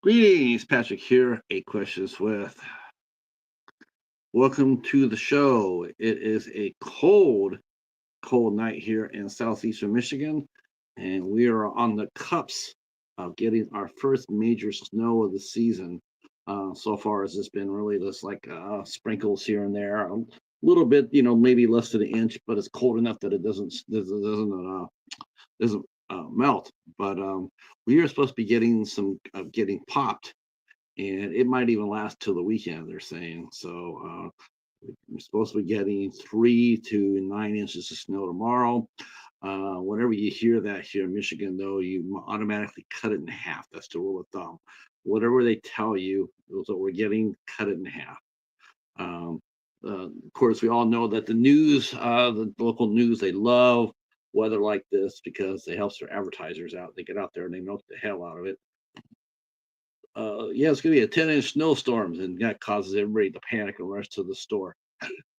Greetings, Patrick here. 8 questions with. Welcome to the show. It is a cold night here in southeastern Michigan, and we are on the cusp of getting our first major snow of the season. So far, it's just been really just like sprinkles here and there, a little bit, maybe less than an inch, but it's cold enough that it doesn't melt. But we are supposed to be getting some getting popped, and it might even last till the weekend. They're saying so. We're supposed to be getting 3 to 9 inches of snow tomorrow. Whenever you hear that here in Michigan, though, you automatically cut it in half. That's the rule of thumb. Whatever they tell you is what we're getting. Cut it in half. Um, of course, we all know that the local news, they love weather like this because it helps their advertisers out. They get out there and they milk the hell out of it. Yeah, it's going to be a 10-inch snowstorm, and that causes everybody to panic and rush to the store.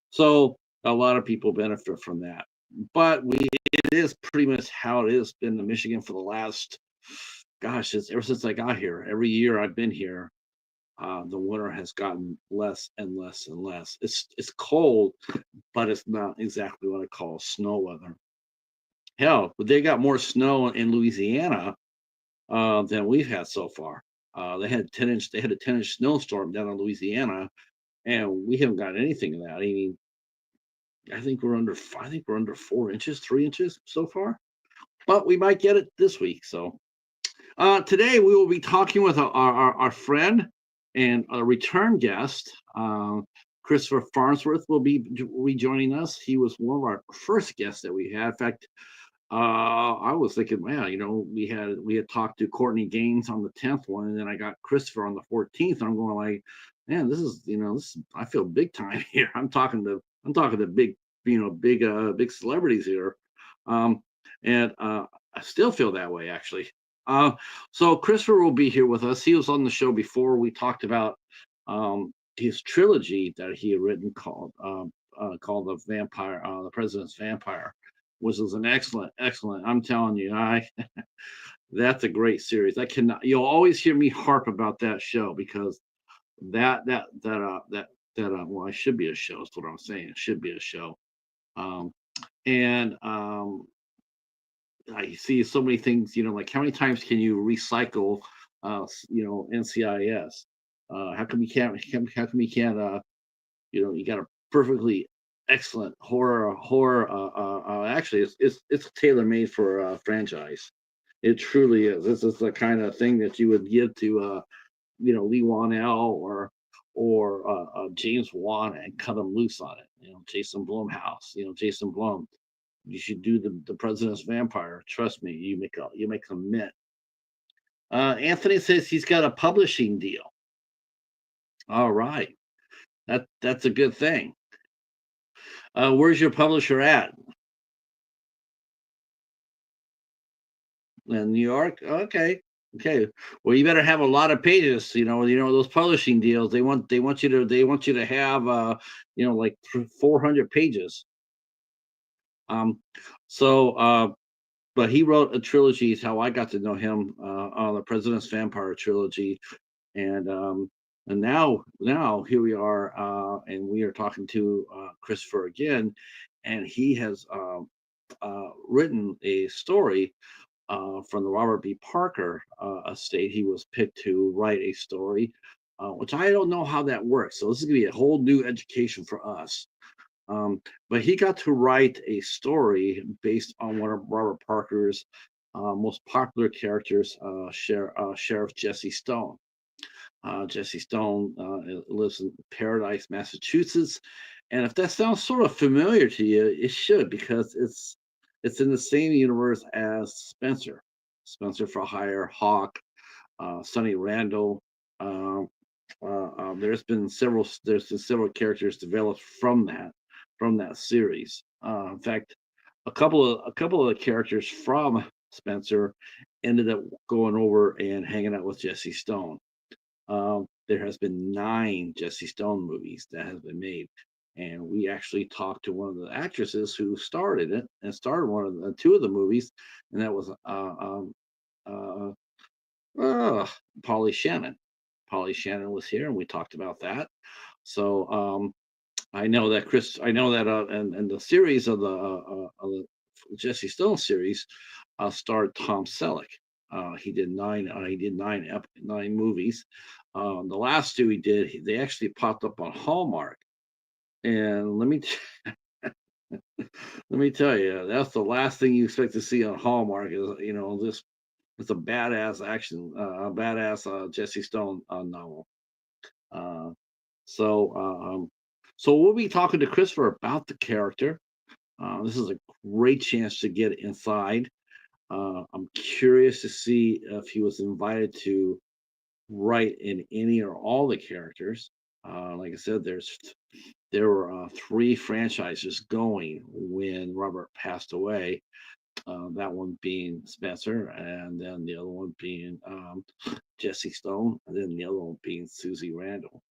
So a lot of people benefit from that. But it is pretty much how it has been in Michigan for the last, gosh, it's ever since I got here. Every year I've been here, the winter has gotten less and less and less. It's cold, but it's not exactly what I call snow weather. Hell, but they got more snow in Louisiana than we've had so far. They had a 10-inch snowstorm down in Louisiana, and we haven't got anything of that. I mean, I think we're under 4 inches, 3 inches so far, but we might get it this week. So today we will be talking with our friend and a return guest. Christopher Farnsworth will be rejoining us. He was one of our first guests that we had. In fact, I was thinking, man, we had talked to Courtney Gaines on the 10th one, and then I got Christopher on the 14th. And I'm going like, man, this I feel big time here. I'm talking to big celebrities here, um, and I still feel that way actually. Uh, so Christopher will be here with us. He was on the show before. We talked about his trilogy that he had written called the President's Vampire, which was an excellent. I'm telling you, I that's a great series. I cannot. You'll always hear me harp about that show because that that that that well, it should be a show. That's what I'm saying. It should be a show. Um, and I see so many things. Like how many times can you recycle? NCIS. How come you can't? How come you can't? You got a perfectly excellent horror. Actually, it's tailor made for a franchise. It truly is. This is the kind of thing that you would give to Lee Wanell or James Wan and cut them loose on it. Jason Blumhouse. Jason Blum. You should do the President's Vampire. Trust me, you make a mint. Anthony says he's got a publishing deal. All right, that's a good thing. Where's your publisher at? In New York? Okay. Okay. Well, you better have a lot of pages. Those publishing deals. They want you to have like 400 pages. Um. So but he wrote a trilogy. Is how I got to know him on the President's Vampire trilogy, and now here we are, and we are talking to Christopher again, and he has written a story from the Robert B. Parker estate. He was picked to write a story, which I don't know how that works. So this is going to be a whole new education for us. But he got to write a story based on one of Robert Parker's most popular characters, Sheriff Jesse Stone. Jesse Stone lives in Paradise, Massachusetts, and if that sounds sort of familiar to you, it should because it's in the same universe as Spenser, Spenser for Hire, Hawk, Sonny Randall. Um, there's been several characters developed from that series. In fact, a couple of the characters from Spenser ended up going over and hanging out with Jesse Stone. There has been 9 Jesse Stone movies that has been made, and we actually talked to one of the actresses who starred in it and starred two of the movies, and that was uh, Uh, Polly Shannon. Polly Shannon was here, and we talked about that. So I know that Chris. I know that and the series of the Jesse Stone series starred Tom Selleck. He did nine. He did nine movies. The last two he did, they actually popped up on Hallmark. And let me tell you, that's the last thing you expect to see on Hallmark is this. It's a badass action, a badass Jesse Stone novel. Uh, so, so we'll be talking to Christopher about the character. This is a great chance to get inside. I'm curious to see if he was invited to write in any or all the characters. Like I said, there were three franchises going when Robert passed away. That one being Spenser, and then the other one being Jesse Stone, and then the other one being Susie Randall.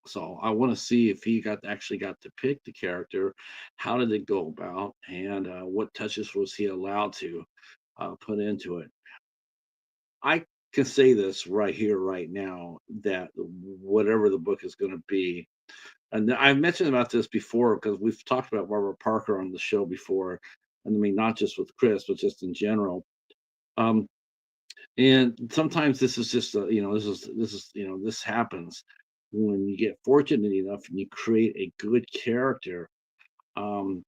So I want to see if he actually got to pick the character. How did it go about, and what touches was he allowed to put into it? I can say this right here, right now, that whatever the book is going to be, and I've mentioned about this before because we've talked about Barbara Parker on the show before, and I mean not just with Chris, but just in general. Um, and sometimes this is just this happens when you get fortunate enough and you create a good character.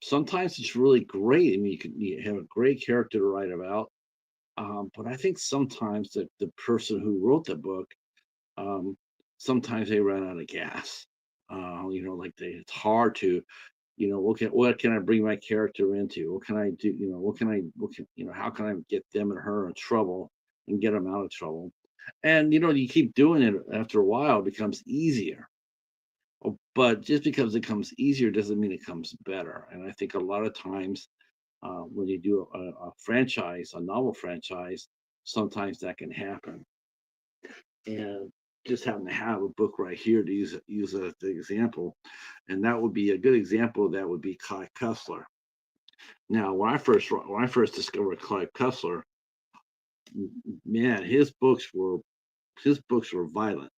Sometimes it's really great, and you have a great character to write about. But I think sometimes the person who wrote the book, um, sometimes they run out of gas. Like it's hard to, what can I bring my character into? What can I do? How can I get them and her in trouble and get them out of trouble? And you keep doing it after a while, it becomes easier. But just because it comes easier doesn't mean it comes better. And I think a lot of times when you do a franchise, a novel franchise, sometimes that can happen. And just happen to have a book right here to use as the example, and that would be a good example. That would be Clive Cussler. Now, when I first discovered Clive Cussler, man, his books were violent.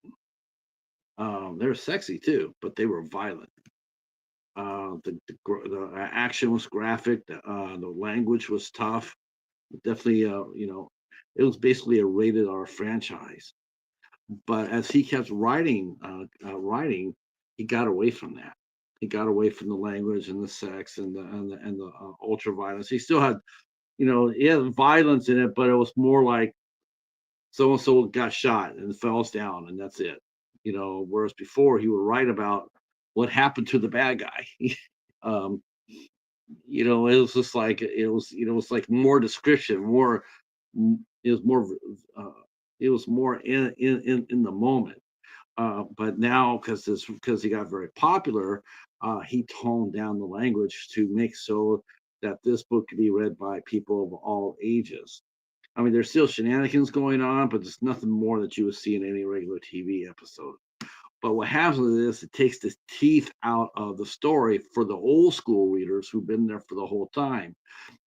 They were sexy too, but they were violent. The action was graphic. The language was tough. Definitely, it was basically a rated R franchise. But as he kept writing, he got away from that. He got away from the language and the sex and the ultra violence. He still had, he had violence in it, but it was more like so and so got shot and falls down, and that's it. Whereas before he would write about what happened to the bad guy. um, it was just like it's like more description, it was more uh, it was more in the moment. But now, because he got very popular, he toned down the language to make so that this book could be read by people of all ages. I mean, there's still shenanigans going on, but there's nothing more that you would see in any regular TV episode. But what happens with this, it takes the teeth out of the story for the old school readers who've been there for the whole time.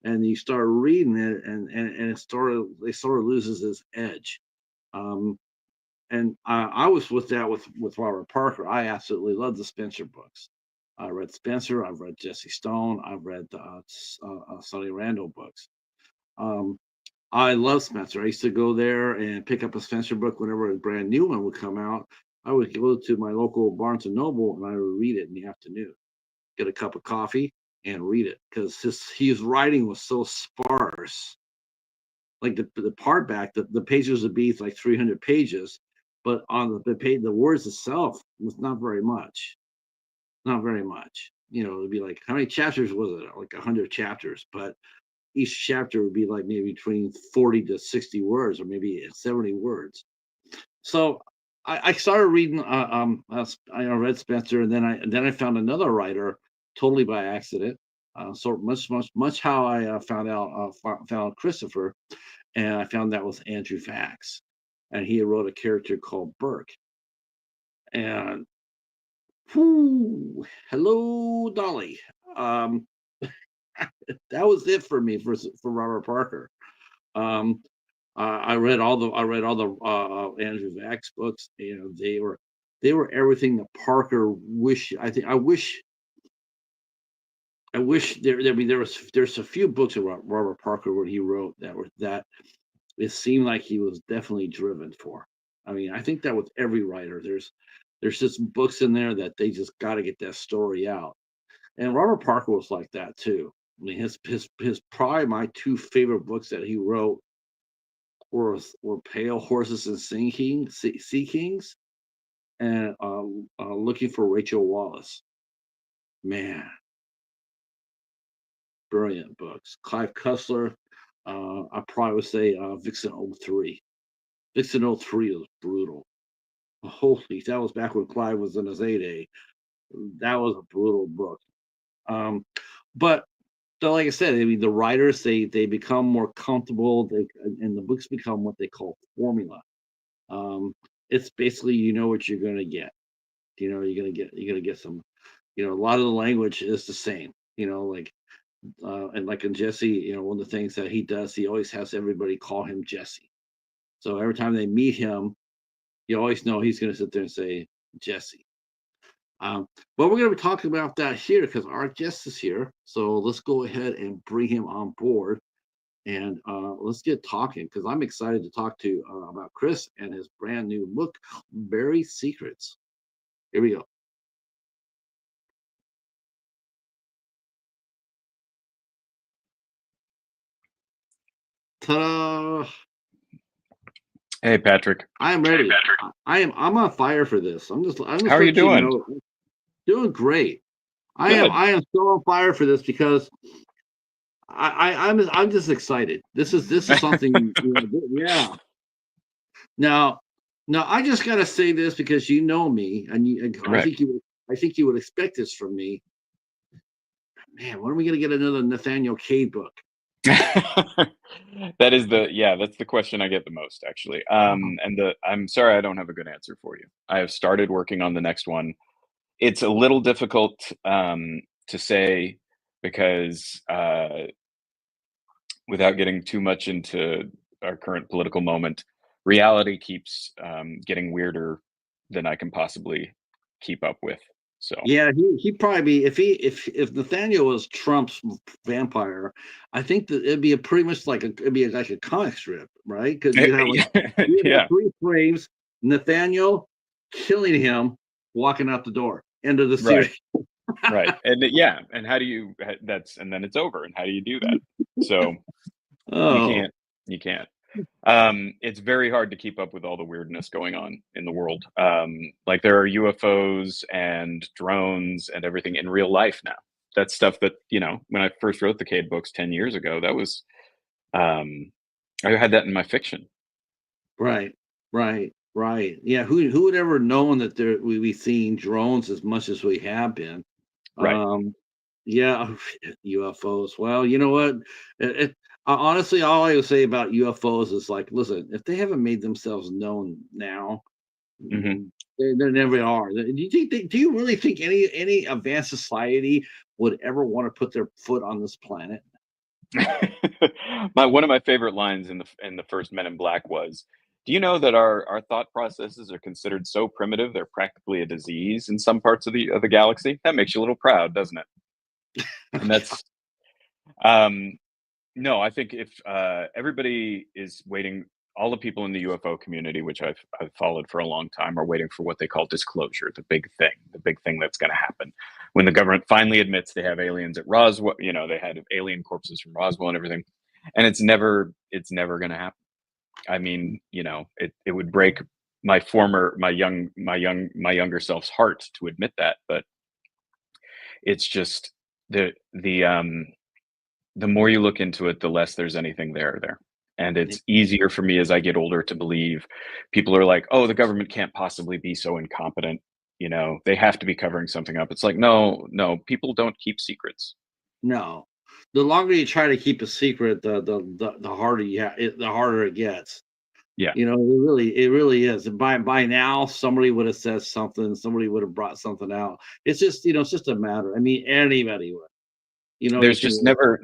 And you start reading it, and it sort of loses its edge. Um, and I was with that with Robert Parker. I absolutely love the Spenser books. I read Spenser. I've read Jesse Stone. I've read Sonny Randall books. Um, I love Spenser. I used to go there and pick up a Spenser book whenever a brand new one would come out. I would go to my local Barnes and Noble and I would read it in the afternoon. Get a cup of coffee and read it because his writing was so sparse. Like the part back, the pages would be like 300 pages, but on the page, the words itself was not very much. Not very much. It'd be like how many chapters was it? Like 100 chapters, but each chapter would be like maybe between 40 to 60 words, or maybe 70 words. So I started reading. I read Spenser, and then I found another writer totally by accident. So much how I found Christopher, and I found that was Andrew Fax, and he wrote a character called Burke. And whoo, hello, Dolly. Um, that was it for me for Robert Parker. Um, I read all the Andrew Vax books. They were everything that Parker wish. I wish there. I mean, there's a few books about Robert Parker where he wrote that it seemed like he was definitely driven for. I mean, I think that with every writer, there's just books in there that they just got to get that story out. And Robert Parker was like that too. I mean, his probably my two favorite books that he wrote were Pale Horses and Sea Kings, and Looking for Rachel Wallace. Man, brilliant books. Clive Cussler. I probably would say Vixen '03. Vixen '03 is brutal. Holy, that was back when Clive was in his heyday. That was a brutal book. Um, but so, like I said, I mean, the writers they become more comfortable. And the books become what they call formula. Um, it's basically you know what you're going to get. You're gonna get some. A lot of the language is the same. Like and like in Jesse, one of the things that he does, he always has everybody call him Jesse. So every time they meet him, you always know he's going to sit there and say Jesse. Um, but we're going to be talking about that here because our guest is here. So let's go ahead and bring him on board and let's get talking because I'm excited to talk to about Chris and his brand new book, Buried Secrets. Here we go. Ta-da! Hey, Patrick. I am ready. Hey, Patrick. I'm on fire for this. I'm just How are you doing? Doing great. Good. I am so on fire for this because I'm just excited. This is something. Yeah. Now, I just gotta say this because you know me, and I Right. think you would expect this from me. Man, when are we gonna get another Nathaniel Cade book? That's the question I get the most, actually. I'm sorry I don't have a good answer for you. I have started working on the next one. It's a little difficult to say because without getting too much into our current political moment, reality keeps getting weirder than I can possibly keep up with. So Yeah, he'd probably be if Nathaniel was Trump's vampire. I think that it'd be pretty much like a comic strip, right? Because you have yeah, three frames: Nathaniel killing him, walking out the door. End of the right. series. Right. And how do you and then it's over. And how do you do that? So you Oh, can't you can't. It's very hard to keep up with all the weirdness going on in the world. Like there are UFOs and drones and everything in real life now. That's stuff that, when I first wrote the Cade books 10 years ago, that was I had that in my fiction. right, right. Yeah, who would ever known that we be seeing drones as much as we have been? Right. Um, yeah, UFOs. Well, you know what? Honestly, all I would say about UFOs is like, listen, if they haven't made themselves known now, Hmm. they never are. Do you really think any advanced society would ever want to put their foot on this planet? One of my favorite lines in the first Men in Black was, "Do you know that our thought processes are considered so primitive they're practically a disease in some parts of the galaxy?" That makes you a little proud, doesn't it? And that's um, no, I think if everybody is waiting, all the people in the UFO community, which I've followed for a long time, are waiting for what they call disclosure, the big thing that's going to happen when the government finally admits they have aliens at Roswell. They had alien corpses from Roswell and everything, and it's never going to happen. I mean, it would break my younger self's heart to admit that, but it's just the more you look into it, the less there's anything there. And it's easier for me as I get older to believe people are like, oh, the government can't possibly be so incompetent. They have to be covering something up. It's like, no, people don't keep secrets. No. The longer you try to keep a secret, the harder the harder it gets. Yeah. It really is. And by now, somebody would have said something. Somebody would have brought something out. It's just, it's just a matter. I mean, anybody would. You There's can. just never,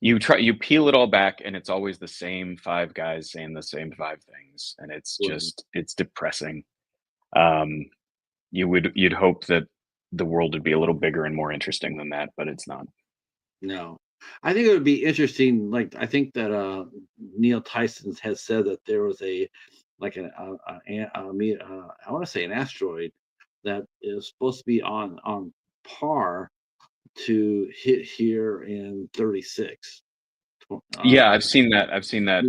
you peel it all back, and it's always the same 5 guys saying the same 5 things, and Right. it's depressing. Um, you'd hope that the world would be a little bigger and more interesting than that, but it's not. No. I think it would be interesting, like, I think that, Neil Tyson has said that there was a like I wanna say an asteroid that is supposed to be on par to hit here in 36. Yeah, Uh, I've seen that. I've seen that,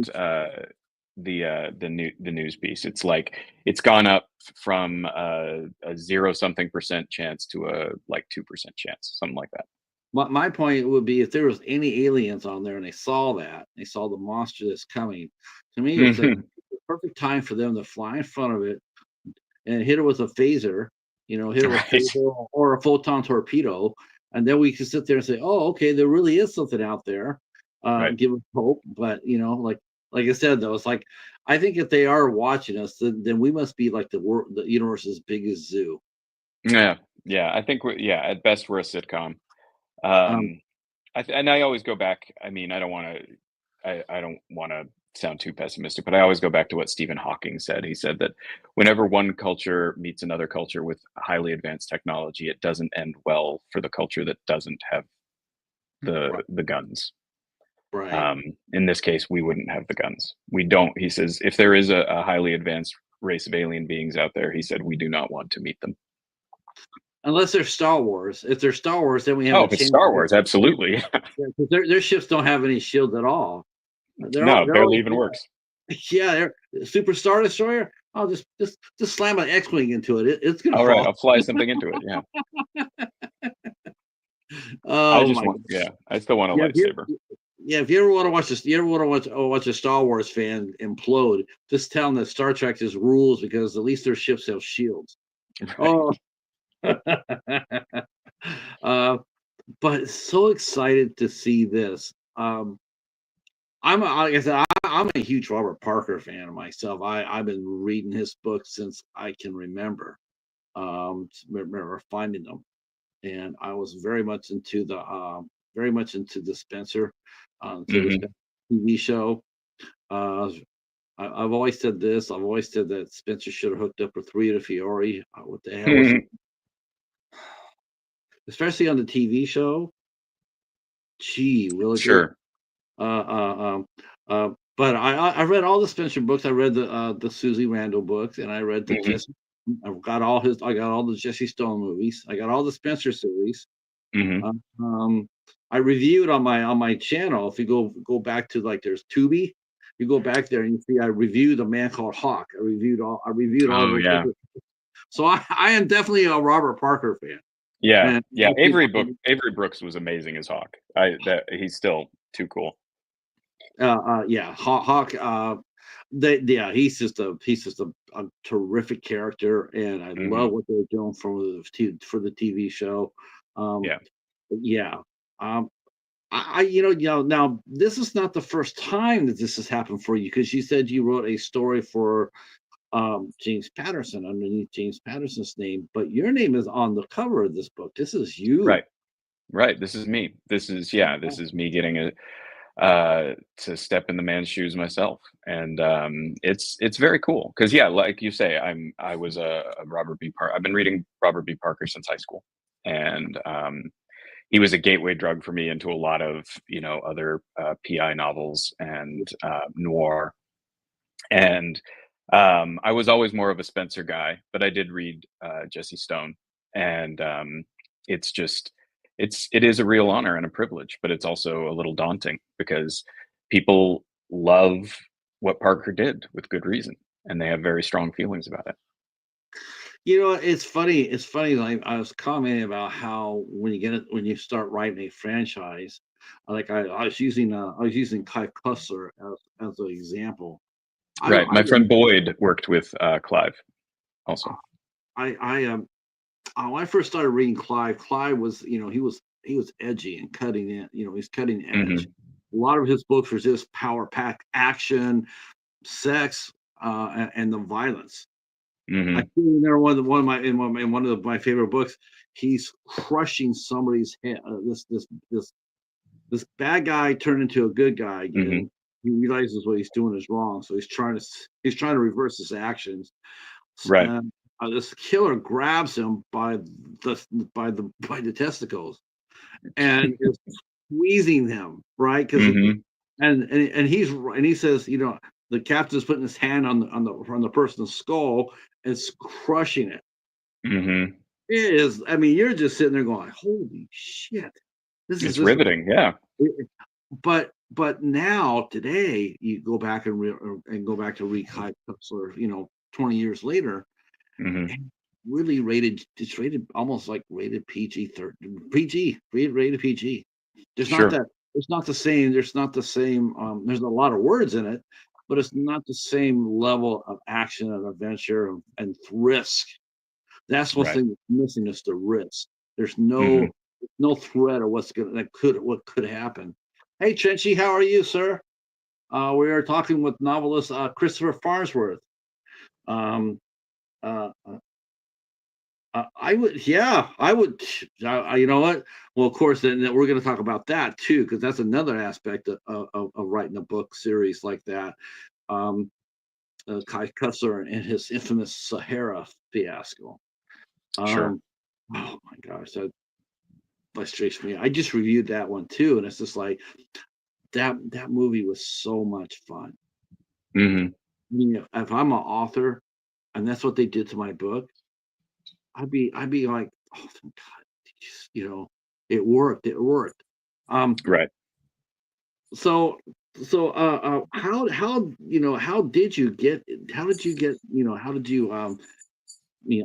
the news piece. It's like it's gone up from a 0 something percent chance to a, like, 2% chance, something like that. my point would be if there was any aliens on there and they saw that, they saw the monster that's coming, to me, it's a Mhm. perfect time for them to fly in front of it and hit it with a phaser, hit it with Right, phaser or a photon torpedo, and then we can sit there and say, "Oh, okay, there really is something out there." right. Give us hope, but like I said, though, it's like I think if they are watching us, then we must be like the universe's biggest zoo. Yeah, yeah, I think yeah, at best, we're a sitcom. Um, Um, and I always go back. I mean, I don't wanna sound too pessimistic, but I always go back to what Stephen Hawking said. He said that whenever one culture meets another culture with highly advanced technology, it doesn't end well for the culture that doesn't have right, the guns. right. In this case, we wouldn't have the guns. We don't. He says, if there is a highly advanced race of alien beings out there, he said, we do not want to meet them. Unless they're Star Wars. If they're Star Wars, then we have Oh, a if it's chance. Star Wars, absolutely. Yeah, 'cause their ships don't have any shields at all. No, They're barely all even works. yeah, they're Super Star Destroyer. I'll just slam an X-wing into it. It's gonna All right, fall. I'll fly something into it. Yeah, I Oh just my want. god. Yeah, I still want a Yeah, lightsaber. if you ever want to watch this, you ever want to watch a Star Wars fan implode, just tell them that Star Trek just rules because at least their ships have shields. Oh, Right. uh, but so excited to see this. Like I said, I'm a huge Robert Parker fan of myself. I've been reading his books since I can remember. Remember finding them, and I was very much into the Spenser, to the Hmm. Spencer TV show. Uh, I've always said this. I've always said that Spencer should have hooked up with Rita Fiore. What the hell was he? Especially on the TV show. Gee, willikers. Sure. Uh, uh, um, but I read all the Spencer books. I read the Susie Randall books, and I read the Hmm. Jesse. I got all the Jesse Stone movies. I got all the Spencer series. Hmm. Um, um, I reviewed on my channel. If you go back to like there's Tubi, you go back there and you see I reviewed A Man Called Hawk. I reviewed all of Oh it. yeah, So I am definitely a Robert Parker fan. yeah, And yeah. Avery Brooks was amazing as Hawk. I that he's still too cool. yeah, Hawk. Yeah, he's just a terrific character, and I Hmm. love what they're doing for the TV show. Um, Yeah. yeah, um, now this is not the first time that this has happened for you because you said you wrote a story for James Patterson underneath James Patterson's name, but your name is on the cover of this book. This is you. Right. Right. This is me. This is yeah. This is me getting a to step in the man's shoes myself, and it's very cool because yeah, like you say, I was a Robert B. Parker. I've been reading Robert B. Parker since high school, and he was a gateway drug for me into a lot of other PI novels and noir. And I was always more of a Spencer guy, but I did read Jesse Stone, and it's just it is a real honor and a privilege, but it's also a little daunting because people love what Parker did with good reason, and they have very strong feelings about it. It's funny. It's funny. Like I was commenting about how when you start writing a franchise, I was using Kai Kussler as an example. I Right. I My friend Boyd worked with Clive also. I when I first started reading Clive, Clive was he was edgy and cutting it. He's cutting edge. Hmm. A lot of his books were just power packed action, sex, and the violence. I Hmm. still remember one of my favorite books. He's crushing somebody's head. This this bad guy turned into a good guy Hmm. again. He realizes what he's doing is wrong, so he's trying to reverse his actions. Right. And this killer grabs him the by the testicles and is squeezing him, right? Because Hmm. he says, the captain's putting his hand on the person's skull and crushing it. Hmm. It is. I mean, you're just sitting there going, "Holy shit! This is It's this." riveting. Yeah. But now today, you go back and go back to read Kai Kupsler, 20 years later, Hmm. and really rated. It's rated almost like rated PG 13, PG, rated PG. There's not Sure. that. It's not the same. There's not the same. There's a lot of words in it, but it's not the same level of action and adventure and risk. That's one Right. thing that's missing is the risk. There's Hmm. no threat of what could happen. Hey Trenchy, how are you, sir? We are talking with novelist Christopher Farnsworth. Um, uh, I would, yeah, I would. You know what? Well, of course, then we're going to talk about that too, because that's another aspect of writing a book series like that. Um, Kai Kessler and his infamous Sahara fiasco. Sure. Um, oh my gosh, that frustrates me. I just reviewed that one too, and it's just like that movie was so much fun. Hmm. I mean, if I'm an author and that's what they did to my book, I'd be like, oh thank God, you know, it worked. It worked. Um, Right. so how did you get how did you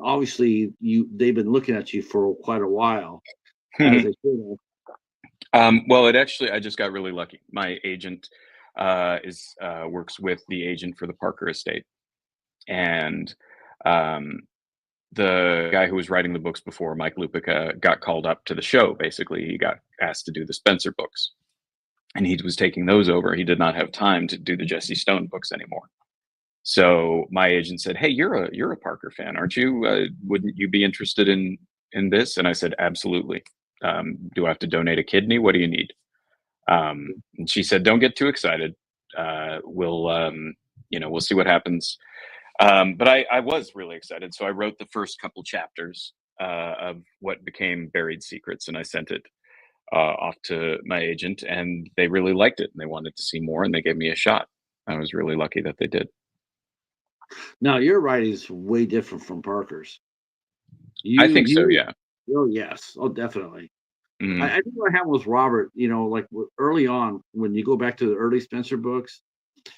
obviously they've been looking at you for quite a while as they should have. Well, it actually, I just got really lucky. My agent is works with the agent for the Parker estate, and um, the guy who was writing the books before, Mike Lupica, got called up to the show. Basically, he got asked to do the Spenser books, and he was taking those over. He did not have time to do the Jesse Stone books anymore. So my agent said, "Hey, you're a Parker fan, aren't you? Wouldn't you be interested in this?" And I said, "Absolutely. Do I have to donate a kidney? What do you need?" And she said, "Don't get too excited. We'll see what happens." But I was really excited, so I wrote the first couple chapters of what became Buried Secrets, and I sent it off to my agent, and they really liked it, and they wanted to see more, and they gave me a shot. I was really lucky that they did. Now your writing is way different from Parker's. I You think so. you Yeah. Oh yes, oh definitely. I Hmm. think what happened with Robert, like early on, when you go back to the early Spencer books,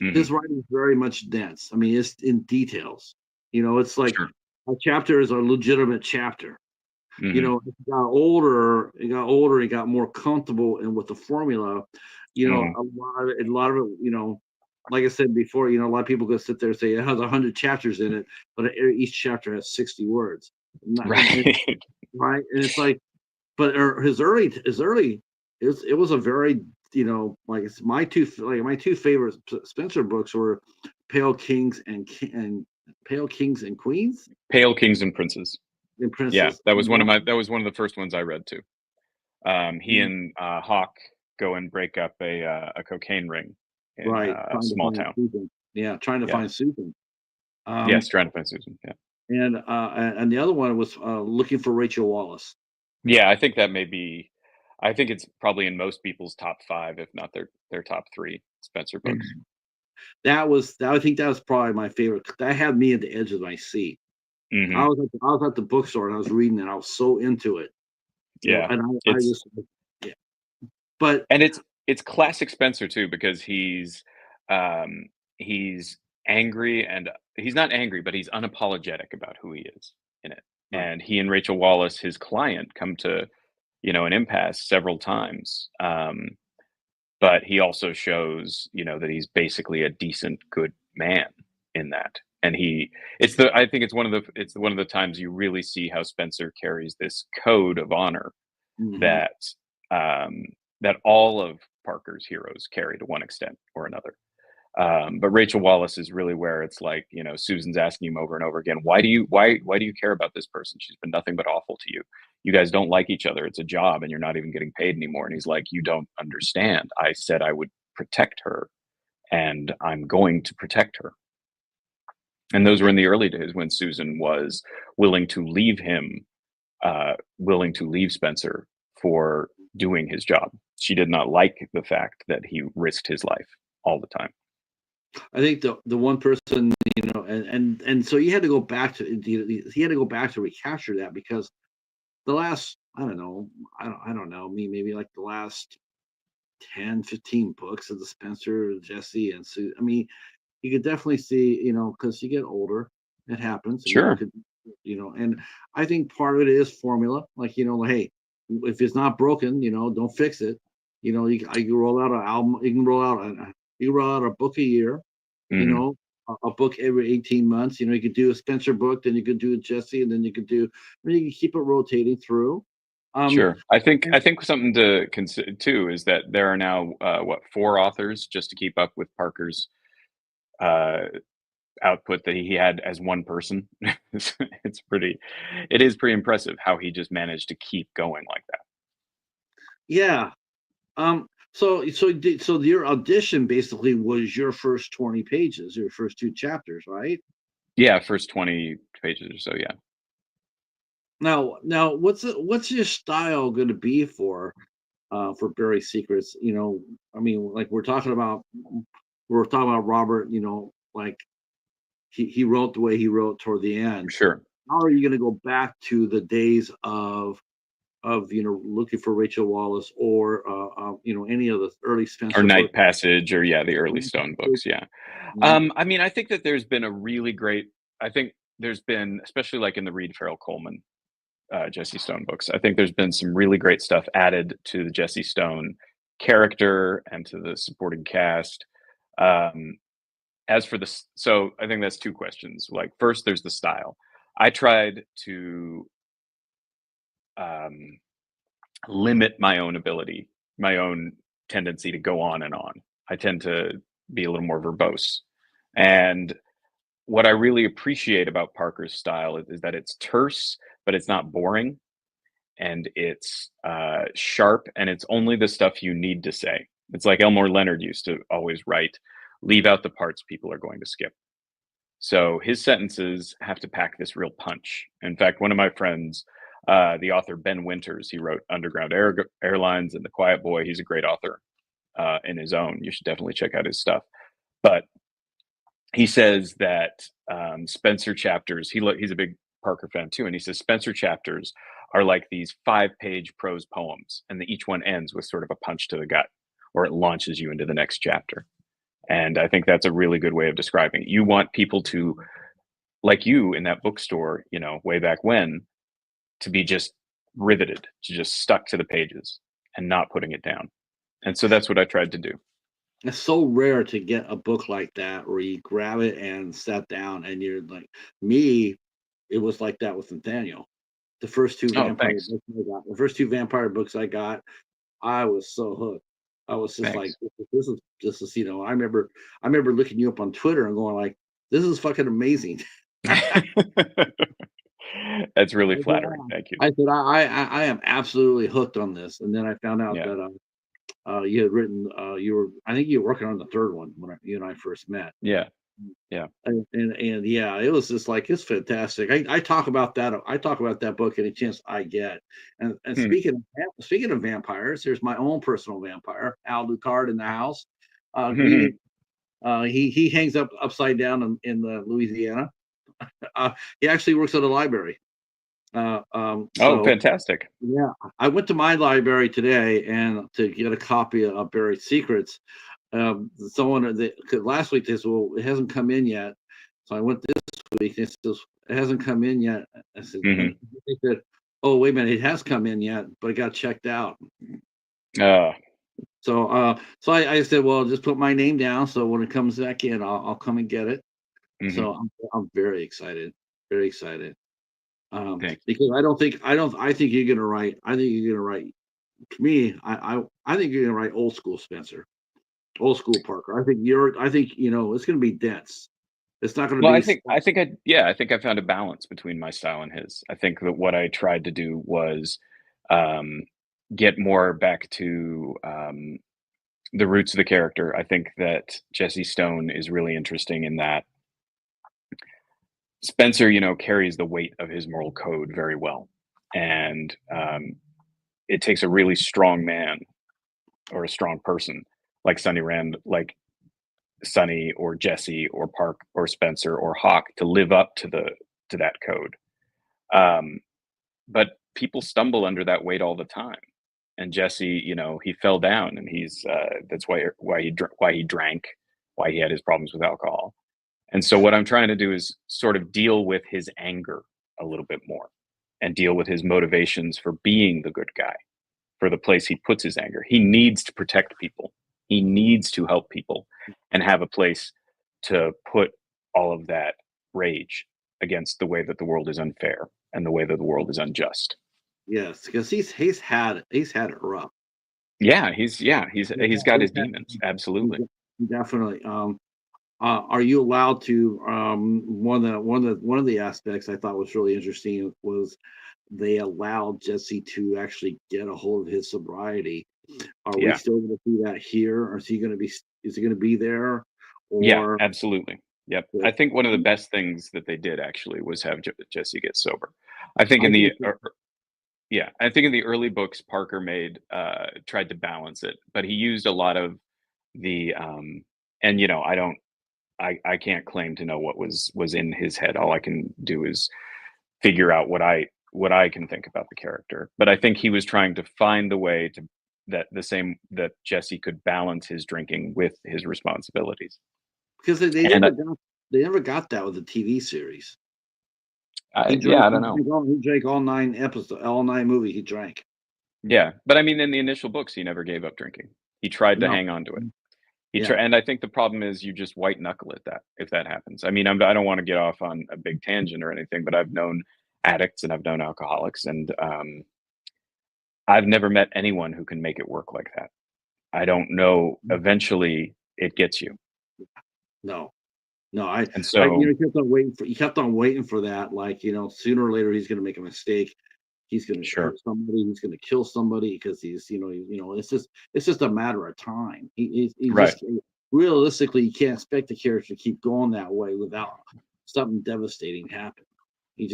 his Hmm. writing is very dense. I mean, it's in details. It's like Sure. a chapter is a legitimate chapter. Hmm. He got older, he got more comfortable and with the formula. Hmm. A lot of it, like I said before, a lot of people go sit there and say it has 100 chapters in it, but each chapter has 60 words. Right. Right, and it's like, but his early, it was a very, like it's my two favorite Spencer books were Pale Kings and Pale Kings and Queens Pale Kings and Princes. and Yeah, Princes. that was one of the first ones I read too. He and Hawk go and break up a cocaine ring in Right, a trying to small find town. Susan. Yeah, trying to Yeah. find Susan. Yes, Um, trying to find Susan. Yeah. and the other one was looking for Rachel Wallace. Yeah, I think that may be. I think it's probably in most people's top five, if not their top three Spencer books. I think that was probably my favorite. That had me at the edge of my seat. Hmm. I was at the bookstore and I was reading it. I was so into it, Yeah, and I it's just, yeah. But and it's classic Spencer too because he's angry and he's not angry, but he's unapologetic about who he is in it. right. And he and Rachel Wallace, his client, come to an impasse several times. But he also shows that he's basically a decent, good man in that. And I think it's one of the times you really see how Spencer carries this code of honor Mhm. that um, that all of Parker's heroes carry to one extent or another. But Rachel Wallace is really where it's like, Susan's asking him over and over again, why do you care about this person? She's been nothing but awful to you. You guys don't like each other. It's a job and you're not even getting paid anymore. And he's like, you don't understand. I said I would protect her and I'm going to protect her. And those were in the early days when Susan was willing to leave him, willing to leave Spenser for doing his job. She did not like the fact that he risked his life all the time. I think the one person, and so he had to go back to he had to go back to recapture that, because the last, I don't know, maybe like the last 10, 15 books of the Spenser, Jesse, and Sue. I mean, you could definitely see, because you get older, it happens, and you Sure. could, and I think part of it is formula. Like, like, hey, if it's not broken, don't fix it. You can roll out an album, you can roll out a book a year, you Mhm. know, a book every 18 months. You could do a Spenser book, then you could do a Jesse, and then you could do, you can keep it rotating through. Um, Sure. I think and I think something to consider too is that there are now, what, 4 authors just to keep up with Parker's, uh, output that he had as one person. It's pretty it is pretty impressive how he just managed to keep going like that. yeah, so your audition basically was your first 20 pages, your first 2 chapters, right? Yeah, first 20 pages or so, yeah. Now, what's your style gonna be for Buried Secrets? I mean, like we're talking about Robert, like he wrote the way he wrote toward the end. Sure. How are you gonna go back to the days of looking for Rachel Wallace, or any of the early Or Spencer Night books? Passage, or yeah, the early Stone books, yeah. Mhm. I mean, I think that there's been a really great I think there's been, especially like in the Reed Farrell Coleman, Jesse Stone books, I think there's been some really great stuff added to the Jesse Stone character and to the supporting cast. Um, as for so I think that's 2 questions. Like, first, there's the style. I tried to, um, limit my own ability, my own tendency to go on and on. I tend to be a little more verbose. And what I really appreciate about Parker's style is that it's terse, but it's not boring, and it's sharp, and it's only the stuff you need to say. It's like Elmore Leonard used to always write, leave out the parts people are going to skip. So his sentences have to pack this real punch. In fact, one of my friends, the author Ben Winters, he wrote Airlines and The Quiet Boy. He's a great author in his own. You should definitely check out his stuff. But he says that Spenser chapters, he's a big Parker fan too, and he says Spenser chapters are like these 5-page prose poems, and that each one ends with sort of a punch to the gut, or it launches you into the next chapter. And I think that's a really good way of describing it. You want people to, like you in that bookstore, way back when, to be just riveted, to just stuck to the pages and not putting it down. And so that's what I tried to do. It's so rare to get a book like that where you grab it and sat down and you're like me. It was like that with Nathaniel. The first 2 Oh, vampire thanks. books I got, the first 2 vampire books I got, I was so hooked. I was just like, Thanks. this is, I remember looking you up on Twitter and going like, this is fucking amazing. That's really I said, flattering. Thank you. I am absolutely hooked on this. And then I found out Yeah. that you had written, I think you were working on the third one when you and I first met. Yeah. Yeah. And yeah, it was just like, it's fantastic. I talk about that. I talk about that book any chance I get. And Hmm. speaking of vampires, here's my own personal vampire, Al Ducard in the house. Hmm. He hangs up upside down in Louisiana. Uh, he actually works at a library. Oh, So fantastic. yeah, I went to my library today and to get a copy of Buried Secrets. Someone that 'cause last week they said, well, it hasn't come in yet. So I went this week and it says it hasn't come in yet. I said, and Hmm. they said, oh, wait a minute, it has come in yet, but it got checked out. Uh, So I said, well, just put my name down. So when it comes back in, I'll come and get it. mhm. So I'm very excited, very excited. Thanks. Because I think you're gonna write. I think you're gonna write. To me, I think you're gonna write old school Spenser. Old school Parker. I think it's going to be dense. It's not going to Well, be. I think I found a balance between my style and his. I think that what I tried to do was um, get more back to the roots of the character. I think that Jesse Stone is really interesting in that Spenser, carries the weight of his moral code very well, and it takes a really strong man or a strong person like Sonny or Jesse or Park or Spenser or Hawk to live up to that code. Um, but people stumble under that weight all the time. And Jesse, he fell down, and that's why he drank, why he had his problems with alcohol. And so what I'm trying to do is sort of deal with his anger a little bit more, and deal with his motivations for being the good guy, for the place he puts his anger. He needs to protect people. He needs to help people and have a place to put all of that rage against the way that the world is unfair and the way that the world is unjust. Yes, because he's had it rough. He's got his demons. He's Absolutely. definitely. Are you allowed to? One of the aspects I thought was really interesting was they allowed Jesse to actually get a hold of his sobriety. Are we Yeah. still going to see that here, or is he going to be? Is he going to be there, Yeah, or? absolutely. Yep. I think one of the best things that they did actually was have Jesse get sober. I think I in think the Yeah, I think in the early books, Parker tried to balance it, but he used a lot of the and I can't claim to know what was in his head. All I can do is figure out what I can think about the character. But I think he was trying to find the way to that Jesse could balance his drinking with his responsibilities. because they And never got that with the TV series. yeah, I don't know. He drank all 9 episodes, all 9 movies. He drank. Yeah, but I mean, in the initial books, he never gave up drinking. He tried to No, hang on to it. yeah, And I think the problem is you just white knuckle at that if that happens. I mean, I don't want to get off on a big tangent or anything, but I've known addicts and I've known alcoholics, and I've never met anyone who can make it work like that. I don't know. Eventually, it gets you, no. No, and so he kept on waiting for that. Like, sooner or later he's going to make a mistake. He's going to sure, hurt somebody. He's going to kill somebody because it's just a matter of time. He right, just realistically, you can't expect the character to keep going that way without something devastating happen.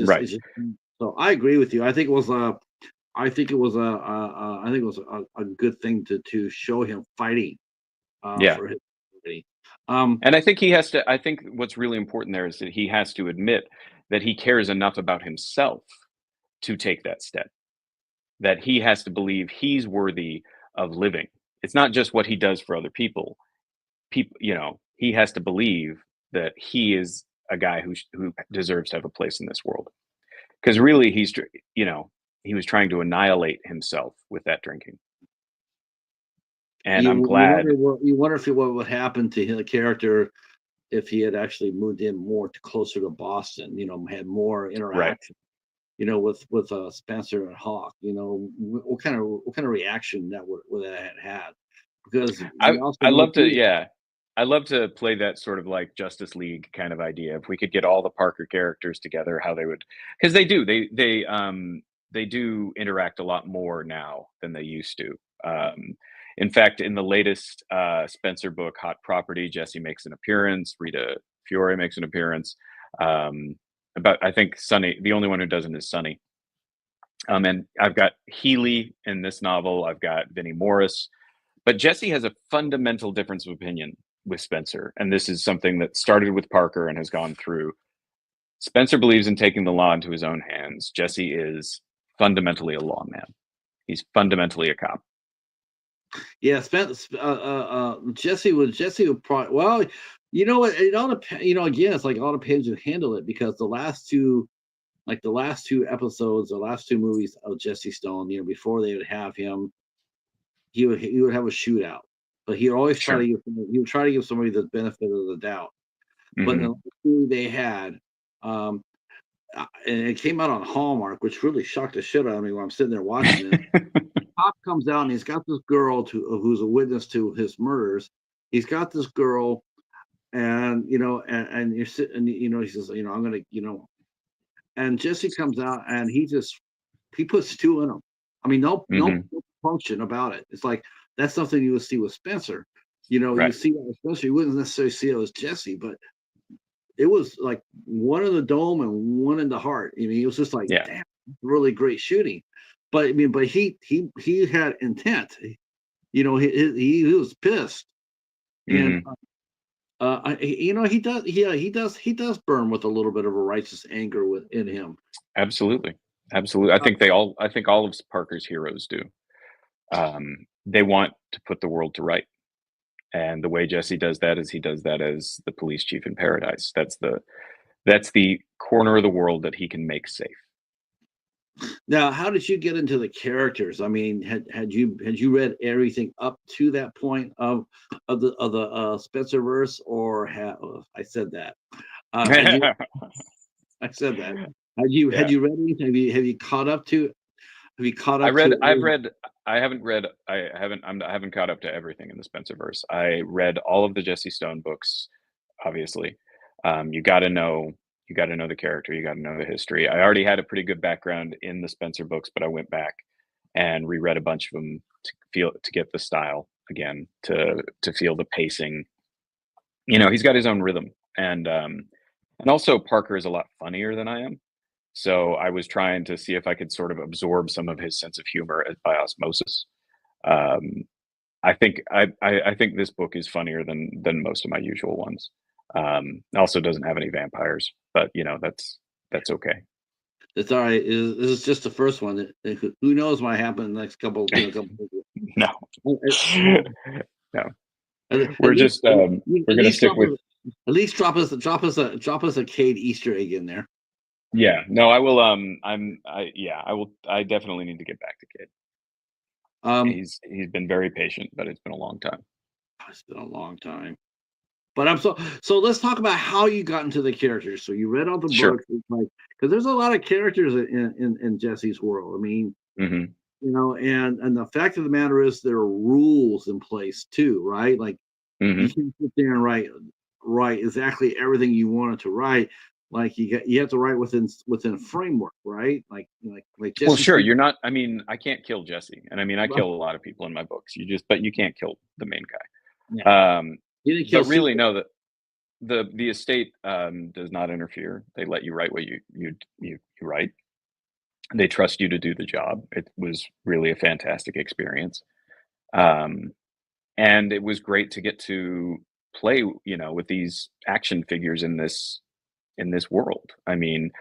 right, It's just. So I agree with you. I think it was a good thing to show him fighting yeah. for his community. Um, And I think what's really important there is that he has to admit that he cares enough about himself to take that step. That he has to believe he's worthy of living. It's not just what he does for other people. He has to believe that he is a guy who deserves to have a place in this world. Because really, you know, he was trying to annihilate himself with that drinking. And I'm glad, you wonder if what would happen to the character if he had actually moved in closer to Boston. Had more right? interaction. With Spenser and Hawk. What kind of reaction would that have had? Because I we also I know love to, too. yeah. I love to play that sort of like Justice League kind of idea. If we could get all the Parker characters together, how they would, because they do, they do interact a lot more now than they used to. In fact, in the latest Spenser book, Hot Property, Jesse makes an appearance. Rita Fiore makes an appearance. But I think Sonny, the only one who doesn't is Sonny. And I've got Healy in this novel. I've got Vinnie Morris, but Jesse has a fundamental difference of opinion with Spenser, and this is something that started with Parker and has gone through. Spenser believes in taking the law into his own hands. Jesse is fundamentally a lawman. He's fundamentally a cop. Yeah, Jesse would probably. Well, it all depends. Again, it's like it all depends who handle it because the last two episodes, the last two movies of Jesse Stone, before they would have him, he would have a shootout, but Sure. he would try to give somebody the benefit of the doubt. But in the Hmm. last movie they had, um, and it came out on Hallmark, which really shocked the shit out of me when I'm sitting there watching it. Cop comes out and he's got this girl who's a witness to his murders, he's got this girl, and and you're sitting, and he says, I'm gonna, and Jesse comes out, and he puts two in him. I mean, no function about it. It's like that's something you would see with Spenser. You Right. see that with Spenser, you wouldn't necessarily see it with Jesse, but it was like one in the dome and one in the heart. I mean, it was just like, Yeah. damn, really great shooting. But I mean, but he had intent. He was pissed, and hmm he does burn with a little bit of a righteous anger within him. Absolutely. Absolutely. I think all of Parker's heroes do. They want to put the world to right. And the way Jesse does that is he does that as the police chief in Paradise. That's the corner of the world that he can make safe. Now, how did you get into the characters? I mean, had you read everything up to that point of the Spencer verse, or I said that? Had you I said that? Had Yeah. you read anything? Have you caught up to? Have you caught up I've to? read I haven't caught up to everything in the Spencerverse. I read all of the Jesse Stone books, obviously. You got to know the character, you got to know the history. I already had a pretty good background in the Spencer books, but I went back and reread a bunch of them to get the style again, to feel the pacing. He's got his own rhythm, and also Parker is a lot funnier than I am. So I was trying to see if I could sort of absorb some of his sense of humor by osmosis. Um, I think this book is funnier than most of my usual ones. Also doesn't have any vampires, but that's okay. It's all right. This is just the first one. Who knows what happened in the next couple? No, no, At we're least, just at we're gonna least stick with. drop us a Cade Easter egg in there. Yeah, no, I will. I will. I definitely need to get back to Kid. Um, He's been very patient, but it's been a long time. it's been a long time. But so let's talk about how you got into the characters. So you read all the Sure. books, it's like, because there's a lot of characters in Jesse's world. I mean, hmm and the fact of the matter is there are rules in place too, right? Like you hmm can't sit there and write exactly everything you wanted to write. Like you have to write within a framework, right? Like Well, Jesse sure. said, You're not. I mean, I can't kill Jesse, and I mean, I right, kill a lot of people in my books. But you can't kill the main yeah, guy. he didn't kill But really, Super. no. The estate does not interfere. They let you write what you write. They trust you to do the job. It was really a fantastic experience. Um, and it was great to get to play, with these action figures in this world. I mean,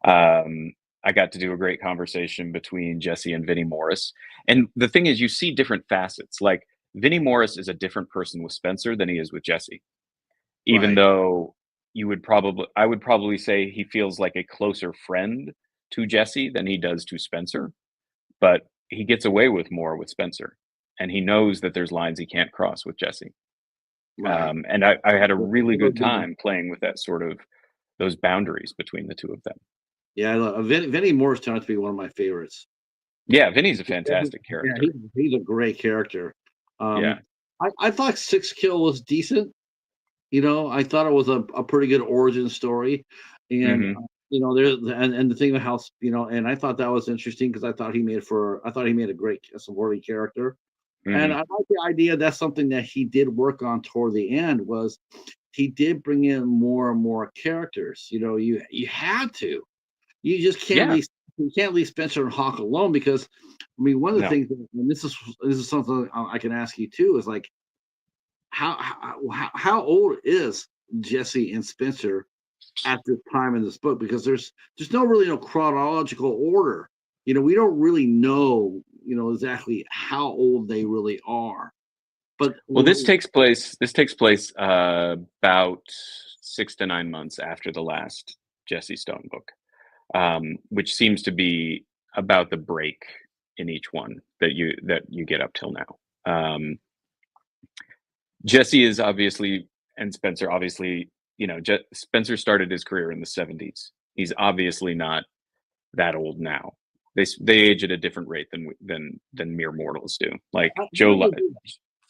I got to do a great conversation between Jesse and Vinnie Morris. And the thing is, you see different facets. Like Vinnie Morris is a different person with Spenser than he is with Jesse, even Right, though I would probably say he feels like a closer friend to Jesse than he does to Spenser, but he gets away with more with Spenser. And he knows that there's lines he can't cross with Jesse. right. And I had a really good time playing with that sort of those boundaries between the two of them. Yeah, Vinnie Morris turned out to be one of my favorites. Yeah, Vinny's a fantastic Yeah, character. he's a great character. Yeah. I thought Six Kill was decent. I thought it was a pretty good origin story, and Mhm. there's and the thing about how and I thought that was interesting because I thought he made a great supporting character, and I Mhm. like the idea that's something that he did work on toward the end was he did bring in more and more characters. You had to. You just can't Yeah. leave. You can't leave Spencer and Hawk alone because, I mean, one of the No. things, and this is something I can ask you too, is like how old is Jesse and Spencer at this time in this book? Because there's no chronological order. We don't really know exactly how old they really are. But Well, this takes place about 6 to 9 months after the last Jesse Stone book, which seems to be about the break in each one that you get up till now. Jesse is obviously, and Spencer obviously, Spencer started his career in the 70s. He's obviously not that old now. They age at a different rate than mere mortals do. Like how Joe, do they do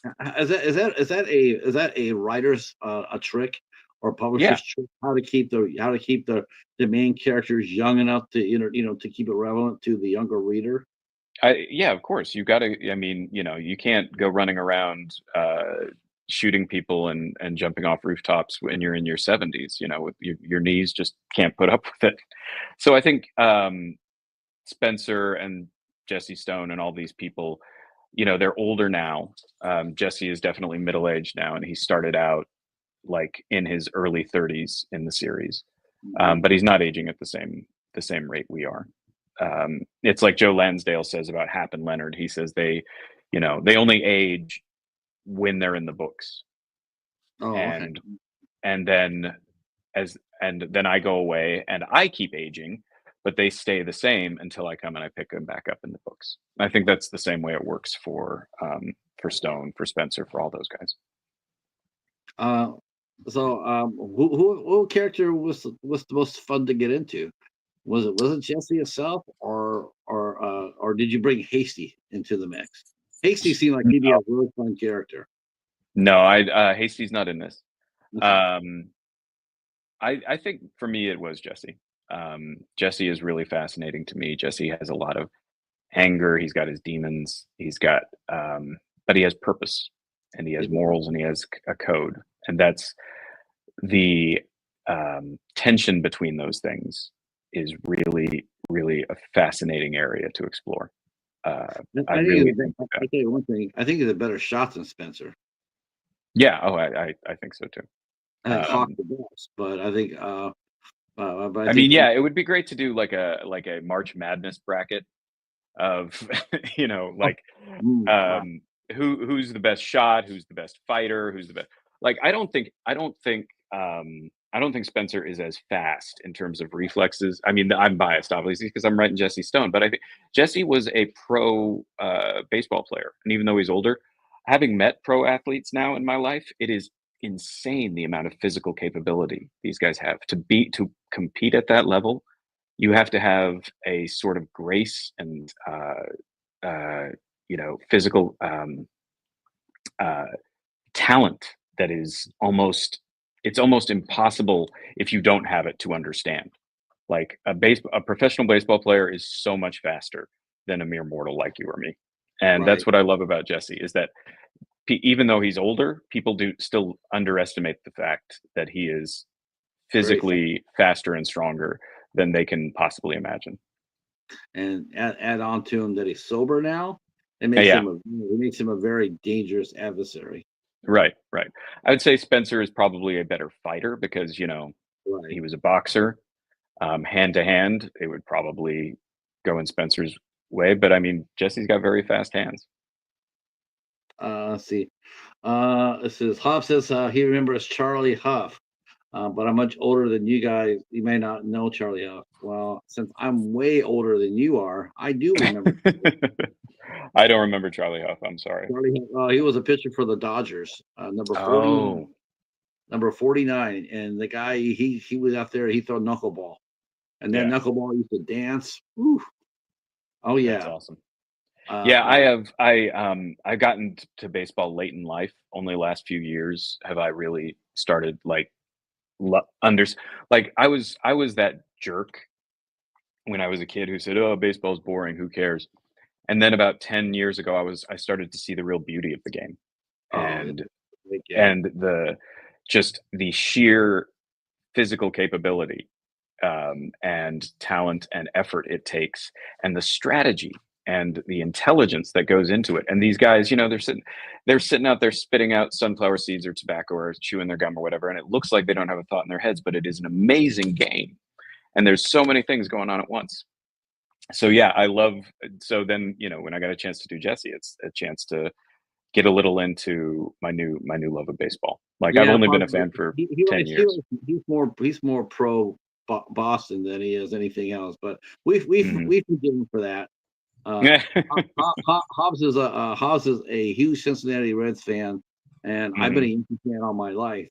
that? Is that a writer's a trick or Yeah, publisher's trick how to keep the main characters young enough to to keep it relevant to the younger reader? yeah, of course. You got to. I mean, you can't go running around shooting people and jumping off rooftops when you're in your 70s. With your knees just can't put up with it. So I think Spencer and Jesse Stone and all these people, they're older now. Jesse is definitely middle aged now, and he started out like in his early 30s in the series, Mhm. but he's not aging at the same rate we are. It's like Joe Lansdale says about Hap and Leonard. He says they only age when they're in the books, Oh, okay. and and then and then I go away and I keep aging, but they stay the same until I come and I pick them back up in the books. I think that's the same way it works for Stone, for Spencer, for all those guys. Uh, who character was the most fun to get into? Was it Jesse itself, or did you bring Hasty into the mix? Hasty seemed like he'd be a No, really fun character. no, I Hasty's not in this. Okay, Um, I think for me it was Jesse. Jesse is really fascinating to me. Jesse has a lot of anger. He's got his demons. But he has purpose, and he has morals, and he has a code, and that's the tension between those things is really, really a fascinating area to explore. I I really think think I that. tell you one thing. I think he's a better shot than Spencer. Yeah. Oh, I think so too. I think Hawk Um, the best, but I I mean, think yeah, it would be great to do like a March Madness bracket of oh, like wow, um who's the best shot, who's the best fighter, who's the best. Like I don't think Spencer is as fast in terms of reflexes. I mean, I'm biased obviously because I'm writing Jesse Stone, but I think Jesse was a pro baseball player, and even though he's older, having met pro athletes now in my life, it is insane the amount of physical capability these guys have to compete at that level. You have to have a sort of grace and physical uh, talent that is almost impossible if you don't have it to understand. Like a professional baseball player is so much faster than a mere mortal like you or me, and that's right, what I love about Jesse is that even though he's older, people do still underestimate the fact that he is very fast. physically faster and stronger than they can possibly imagine. And add on to him that he's sober now. Yeah, It makes him a very dangerous adversary. right, right. I would say Spencer is probably a better fighter because, Right. he was a boxer. Hand to hand, it would probably go in Spencer's way. But I mean, Jesse's got very fast hands. Let's see. This is Huff says he remembers Charlie Huff, but I'm much older than you guys. You may not know Charlie Huff. Well, since I'm way older than you are, I do remember I don't remember Charlie Huff. I'm sorry. Charlie Huff. He was a pitcher for the Dodgers, Oh, number 49, and the guy he was out there. He threw knuckleball, and that yeah, knuckleball used to dance. Woo. Oh that's yeah. awesome. Uh, Yeah, I uh, have. I've gotten to baseball late in life. Only last few years have I really started like under like I was that jerk when I was a kid who said, "Oh, baseball's boring. Who cares?" And then about 10 years ago, I started to see the real beauty of the game, oh, it's and a great game. and the sheer physical capability, and talent and effort it takes, and the strategy and the intelligence that goes into it. And these guys, they're sitting out there spitting out sunflower seeds or tobacco or chewing their gum or whatever, and it looks like they don't have a thought in their heads, but it is an amazing game. And there's so many things going on at once. So yeah, I love. So then, when I got a chance to do Jesse, it's a chance to get a little into my new love of baseball. Like I've Yeah, only been a probably. fan for He 10 likes he years. likes he's more pro Boston than he is anything else. But we forgive him for that. Uh, Hobbs is a huge Cincinnati Reds fan, and I've been a Mhm. Yankee fan all my life.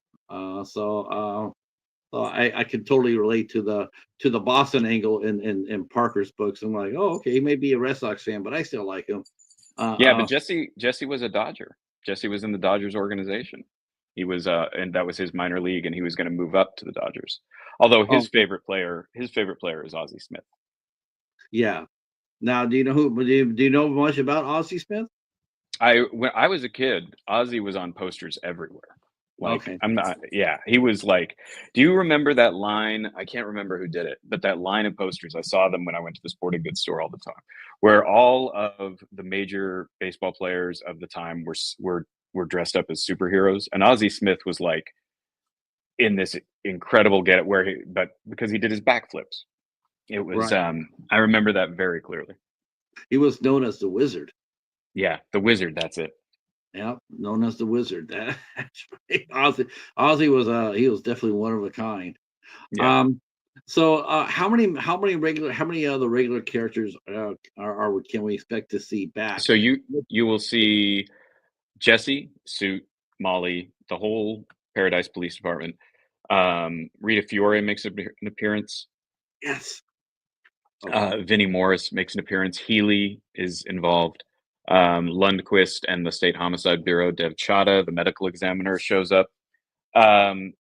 So I can totally relate to the Boston angle in Parker's books. I'm like, oh, okay, he may be a Red Sox fan, but I still like him. Uh, Yeah, but uh, Jesse was a Dodger. Jesse was in the Dodgers organization. He was, and that was his minor league, and he was going to move up to the Dodgers. Although Oh, his favorite player is Ozzie Smith. yeah. Now, do you know who? Do you know much about Ozzie Smith? When I was a kid, Ozzy was on posters everywhere. Like, Okay. I'm not, yeah, he was like, do you remember that line? I can't remember who did it, but that line of posters, I saw them when I went to the sporting goods store all the time, where all of the major baseball players of the time were dressed up as superheroes, and Ozzy Smith was like in this incredible get where but because he did his backflips, it was, Right. I remember that very clearly. He was known as the Wizard. Yeah, the Wizard, that's it. Yeah, known as the Wizard. That's right. Ozzy was he was definitely one of a kind. Yeah. Um, so how many other regular characters can we expect to see back? So you will see Jesse, Suit, Molly, the whole Paradise Police Department. Rita Fiore makes an appearance. Yes. Okay. Vinnie Morris makes an appearance. Healy is involved. Lundquist and the State Homicide Bureau. Dev Chada, the medical examiner, shows up. Um,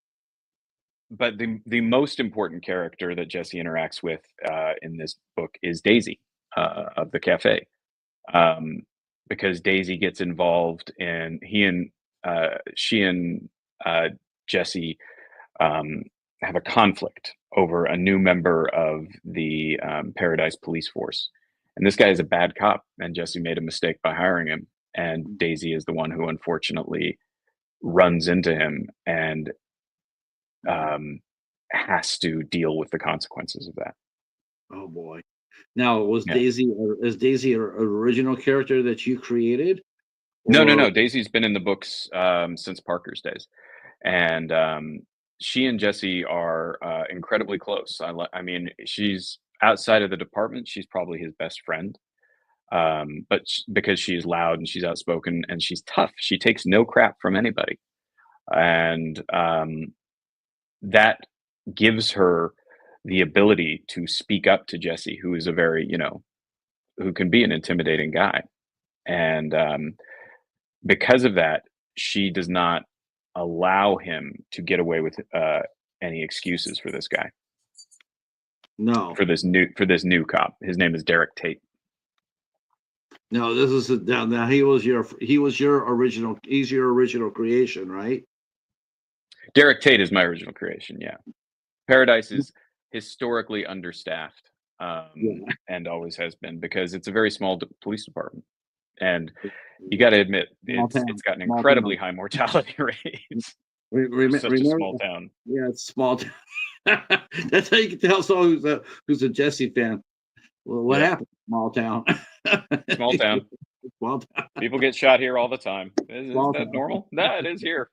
but the most important character that Jesse interacts with in this book is Daisy of the cafe, because Daisy gets involved in she and Jesse um, have a conflict over a new member of the Paradise Police Force, and this guy is a bad cop, and Jesse made a mistake by hiring him, and Daisy is the one who unfortunately runs into him and um, has to deal with the consequences of that. Oh boy. Now, Yeah. Is Daisy an original character that you created, No, no, or no. Daisy's been in the books since Parker's days, and she and Jesse are incredibly close. I mean, she's outside of the department. She's probably his best friend, because she's loud and she's outspoken and she's tough. She takes no crap from anybody, and that gives her the ability to speak up to Jesse, who is a very, who can be an intimidating guy. And because of that, she does not allow him to get away with any excuses for this guy, no? for this new cop. His name is Derek Tate. No, this is now he was your original. He's your original creation, right? Derek Tate is my original creation. Yeah, Paradise is historically understaffed, Yeah. and always has been, because it's a very small police department, and you got to admit Small it's town. got an Small town. incredibly high mortality rate for such a Remember? small town. Yeah, it's small town. That's how you can tell someone who's a Jesse fan. Well, what Yep, happened? Small town. small town. Small town. People get shot here all the time. Is Small that town. normal? That is here.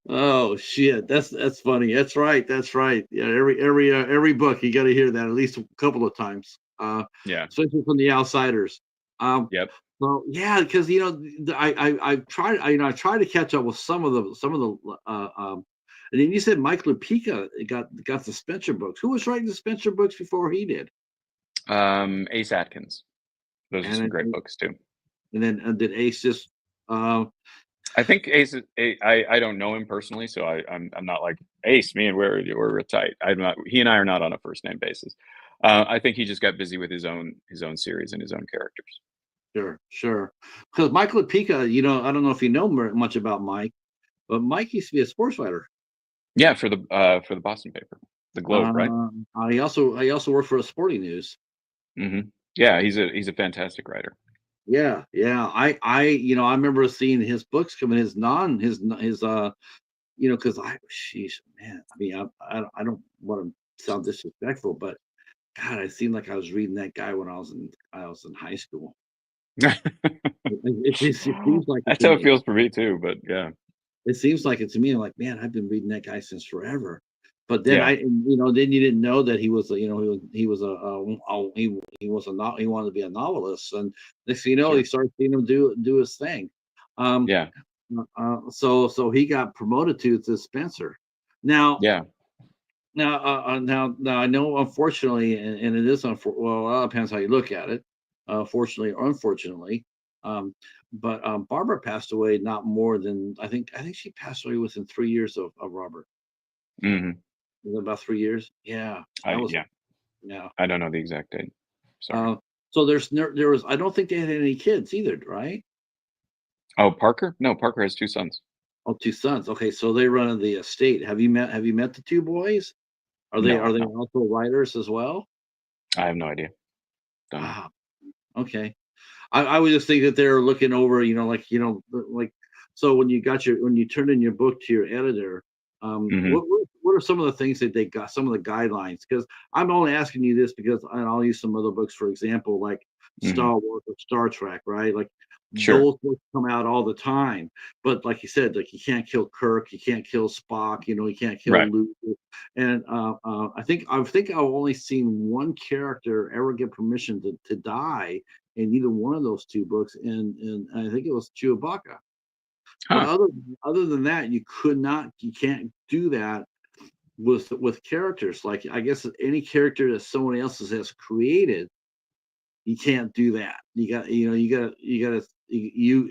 Oh shit, that's funny. That's right. That's right. Yeah, every book you got to hear that at least a couple of times. Yeah. Especially from the outsiders. Um, Yep. well, yeah, because I tried I tried to catch up with some of the and then you said Mike Lupica got the Spencer books. Who was writing the Spencer books before he did? Ace Atkins. Those are And some great then, books too. did Ace just uh I think Ace. I don't know him personally, so I'm not like Ace. Me and we're tight. I'm not. He and I are not on a first name basis. I think he just got busy with his own series and his own characters. sure. Because Mike Lupica, I don't know if you know much about Mike, but Mike used to be a sports writer. Yeah, for the Boston paper, the Globe, right? He also worked for the Sporting News. Hmm. Yeah, he's a fantastic writer. Yeah. I remember seeing his books come in his because sheesh, man. I mean, I don't want to sound disrespectful, but God, I seemed like I was reading that guy when I was in high school. It seems like it That's to how it me. feels for me too. But yeah, It seems like it to me. I'm like, man, I've been reading that guy since forever. But then yeah, then you didn't know that he was, he was he was a he wanted to be a novelist, and next thing you know, he sure, started seeing him do his thing. Um, yeah, so he got promoted to Spenser. Now, yeah. now I know, unfortunately, and it is well, it depends how you look at it. Fortunately or unfortunately. But Barbara passed away not more than I think she passed away within 3 years of Robert. Hmm. Was it about 3 years? Yeah, that I was yeah, yeah. I don't know the exact date. Sorry. Uh, so there was I don't think they had any kids either, right? Oh, Parker? No, Parker has two sons. Oh, two sons. Okay, so they run the estate. Have you met the two boys? Are they No, are I've they not. also writers as well? I have no idea. Don't know. Wow. Okay. I would just think that they're looking over, like, like, so when you turn in your book to your editor, Hmm. what are some of the things that they got, some of the guidelines? Because I'm only asking you this because, and I'll use some other books, for example, like Hmm. Star Wars or Star Trek, right? Like Sure. those books come out all the time, but like you said, like you can't kill Kirk, you can't kill Spock, you can't kill Right. Luke, and I think I've only seen one character ever get permission to die in either one of those two books, and I think it was Chewbacca. But Huh. other than that, you can't do that with characters. Like I guess any character that someone else has created, you can't do that. I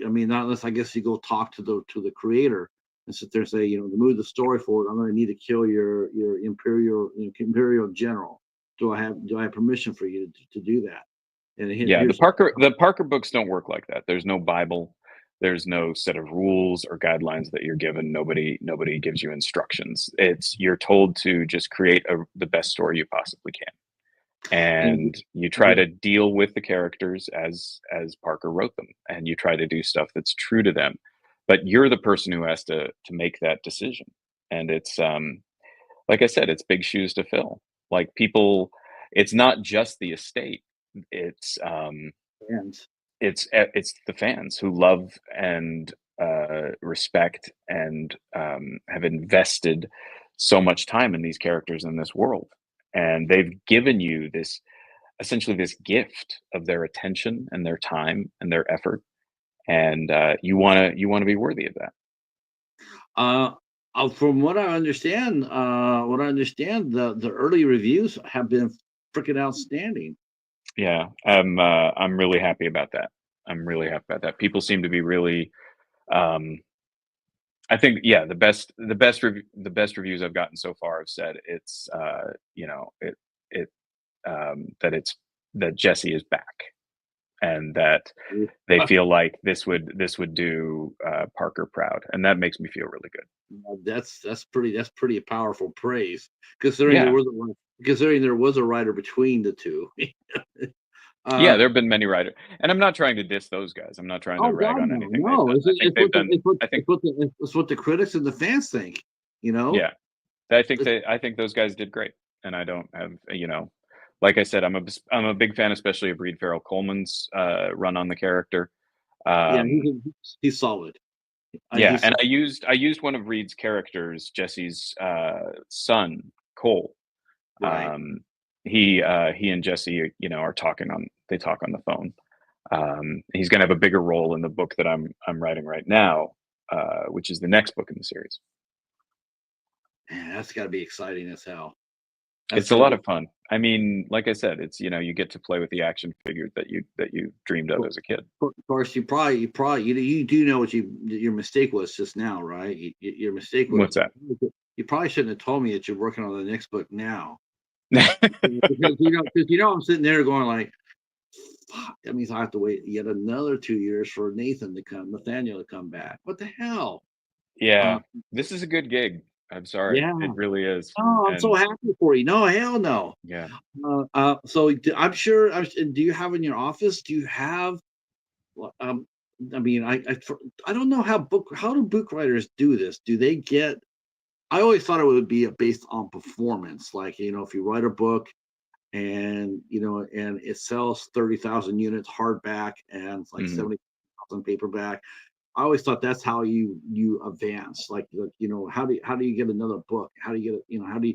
mean, not unless I guess you go talk to the creator and sit there and say, to move the story forward, I'm going to need to kill your imperial general. Do I have permission for you to do that? And Yeah, here's The Parker books don't work like that. There's no Bible. There's no set of rules or guidelines that you're given. Nobody gives you instructions. It's you're told to just create the best story you possibly can, and and you try to deal with the characters as Parker wrote them, and you try to do stuff that's true to them. But you're the person who has to make that decision, and it's like I said, it's big shoes to fill. Like people, it's not just the estate. It's um, and it's the fans who love and respect and have invested so much time in these characters in this world, and they've given you this essentially this gift of their attention and their time and their effort, and you want to be worthy of that. Uh, from what I understand, the early reviews have been freaking outstanding. Yeah, I'm really happy about that. I'm really happy about that. People seem to be really um, I think yeah, the best reviews I've gotten so far have said it's it that it's that Jesse is back and that they feel like this would do Parker proud, and that makes me feel really good. That's pretty powerful praise, considering there Yeah, was a one- considering there was a writer between the two. yeah, uh, there have been many writers, and I'm not trying to diss those guys. I'm not trying to oh rag God, on no, anything they've no. done. It's, I think it's they've what the done. it's what I think it's what the critics and the fans think. You know, yeah, I think those guys did great, and I don't have like I said, I'm a big fan, especially of Reed Farrell Coleman's run on the character. yeah, Um, he's solid. yeah, He's and solid, I used one of Reed's characters, Jesse's son, Cole. right? Um, he and Jesse, are talking on they talk on the phone. He's going to have a bigger role in the book that I'm writing right now, which is the next book in the series. Man, that's got to be exciting as hell. That's It's a got to lot be. of fun. I mean, like I said, it's you get to play with the action figures that you dreamed of as a kid. Of course, you do know what your mistake was just now, right? Your mistake was What's that? you probably shouldn't have told me that you're working on the next book now, because I'm sitting there going like, fuck, that means I have to wait yet another 2 years for Nathaniel to come back. What the hell? Uh, Yeah, this is a good gig. I'm sorry, yeah. it really is, Oh, I'm so and happy for you. No, hell no. yeah. I'm sure. Do you have in your office? Do you have Well, I mean, I don't know how do book writers do this? Do they get? I always thought it would be based on performance. Like, if you write a book and it sells 30,000 units hardback and it's like Mhm. 70,000 paperback. I always thought that's how you advance. How do you get another book? How do you get it? How do you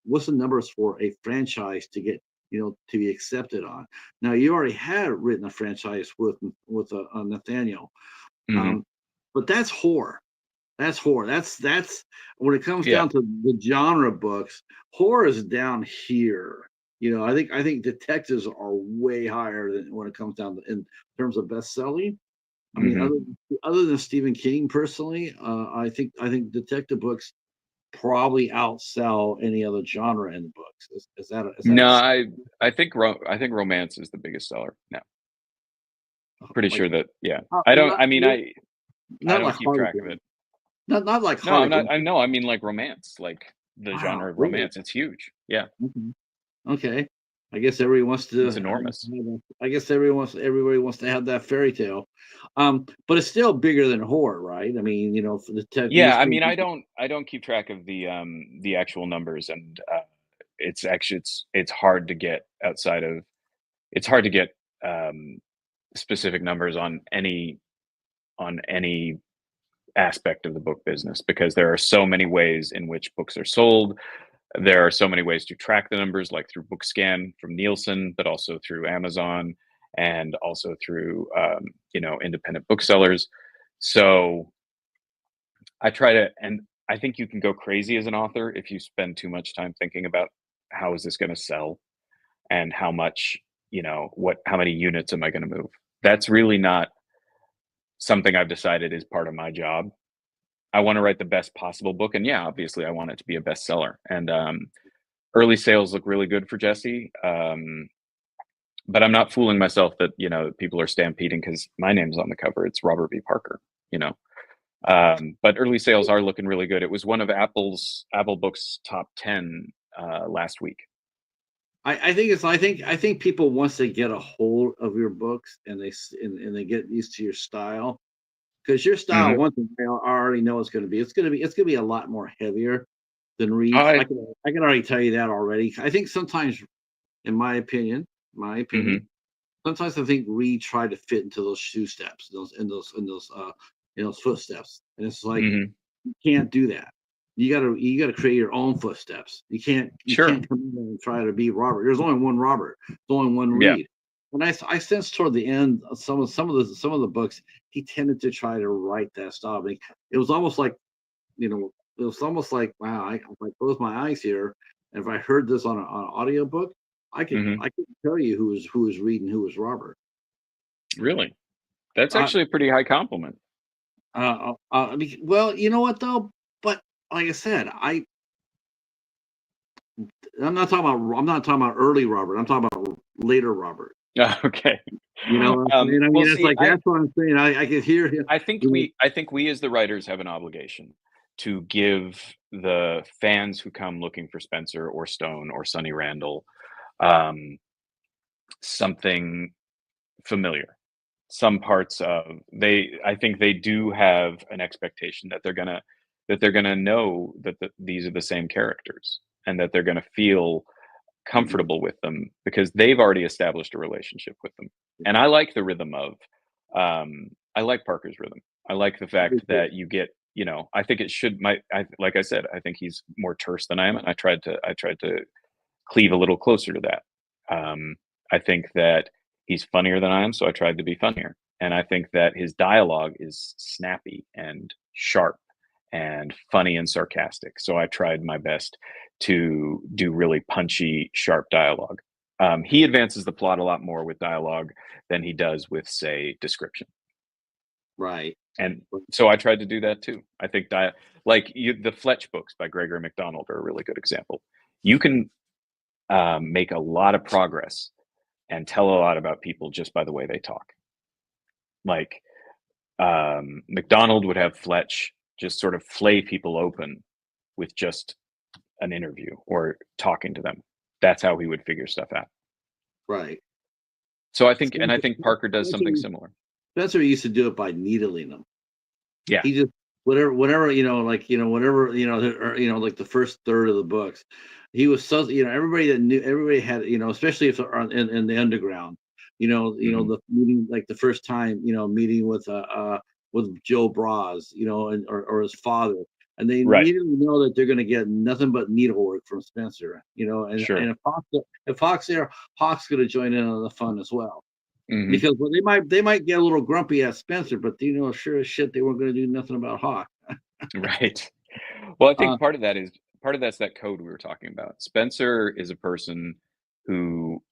what's the numbers for a franchise to get to be accepted on? Now you already had written a franchise with Nathaniel, Mhm. um, but that's horror. That's horror. That's when it comes Yeah. down to the genre books. Horror is down here. I think detectives are way higher than when it comes down to in terms of best selling. I mean, Hmm. other than Stephen King personally, I think detective books probably outsell any other genre in the books. Is that No, a I think romance is the biggest seller. No, pretty like sure that. Yeah, not I don't. not, I mean, I not don't like keep track of Harlequin, it. not like No, I'm not. Harlequin. I know. I mean, like romance, like the genre Wow, of really? romance. It's huge. Yeah, Mhm. Okay. I guess everybody wants it's to. enormous. I guess everybody wants to have that fairy tale, but it's still bigger than horror, right? I mean, for the Yeah, I mystery. mean, I don't keep track of the actual numbers, and it's actually it's hard to get outside of it's hard to get um, specific numbers on any aspect of the book business because there are so many ways in which books are sold. There are so many ways to track the numbers, like through BookScan from Nielsen, but also through Amazon and also through independent booksellers. So I try to, and I think you can go crazy as an author if you spend too much time thinking about how is this going to sell and how much, how many units am I going to move? That's really not something I've decided is part of my job. I want to write the best possible book, and yeah, obviously, I want it to be a bestseller. And early sales look really good for Jesse, but I'm not fooling myself that people are stampeding because my name's on the cover. It's Robert V. Parker, you know. But early sales are looking really good. It was one of Apple Books top 10 last week. I think people once they get a hold of your books and they get used to your style, because your style, Hmm. one thing I already know it's gonna be a lot more heavier than Reed's. I I can already tell you that already. I think sometimes, in my opinion, hmm sometimes I think Reed tried to fit into those shoe steps, those footsteps, and it's like hmm you can't do that. You gotta create your own footsteps. You can't Sure. come in and try to be Robert. There's only one Robert. There's only one Yeah. Reed. And I sense toward the end of some of the books he tended to try to write that style. Like, it was almost like wow, if I close my eyes here, and if I heard this on an audiobook, I could hmm I could tell you who was Reed and who was Robert. Really, that's Uh, actually a pretty high compliment. well, you know what though, but like I said, I'm not talking about early Robert. I'm talking about later Robert. Okay. You know what I'm saying? I Well, mean, it's see, like that's what I'm saying. I could hear him. I think we as the writers have an obligation to give the fans who come looking for Spenser or Stone or Sonny Randall um, something familiar. Some parts of I think they do have an expectation that they're gonna know that these are the same characters and that they're gonna feel Mhm. comfortable with them because they've already established a relationship with them. And I like the rhythm of I like Parker's rhythm. I like the fact that you get, I think it should like I said, I think he's more terse than I am, and I tried to cleave a little closer to that. I think that he's funnier than I am, so I tried to be funnier. And I think that his dialogue is snappy and sharp and funny and sarcastic. So I tried my best to do really punchy, sharp dialogue. He advances the plot a lot more with dialogue than he does with, say, description. Right. And so I tried to do that too. I think the Fletch books by Gregory MacDonald are a really good example. You can make a lot of progress and tell a lot about people just by the way they talk. Like McDonald would have Fletch just sort of flay people open with just an interview or talking to them. That's how he would figure stuff out. Right. So I Spencer, think Parker does something Spencer similar. Spencer used to do it by needling them. Yeah. He just whatever whatever like the first third of the books, he was so everybody had especially if they're in the underground, Hmm. the meeting like the first time meeting with Joe Braz, or his father, and they Right. immediately know that they're going to get nothing but needlework from Spencer, and Sure. if Hawk's there, Hawk's going to join in on the fun as well. Hmm. Because they might get a little grumpy at Spencer, but sure as shit they weren't going to do nothing about Hawk. Right. Well, I Uh, think part of that's that code we were talking about. Spencer is a person who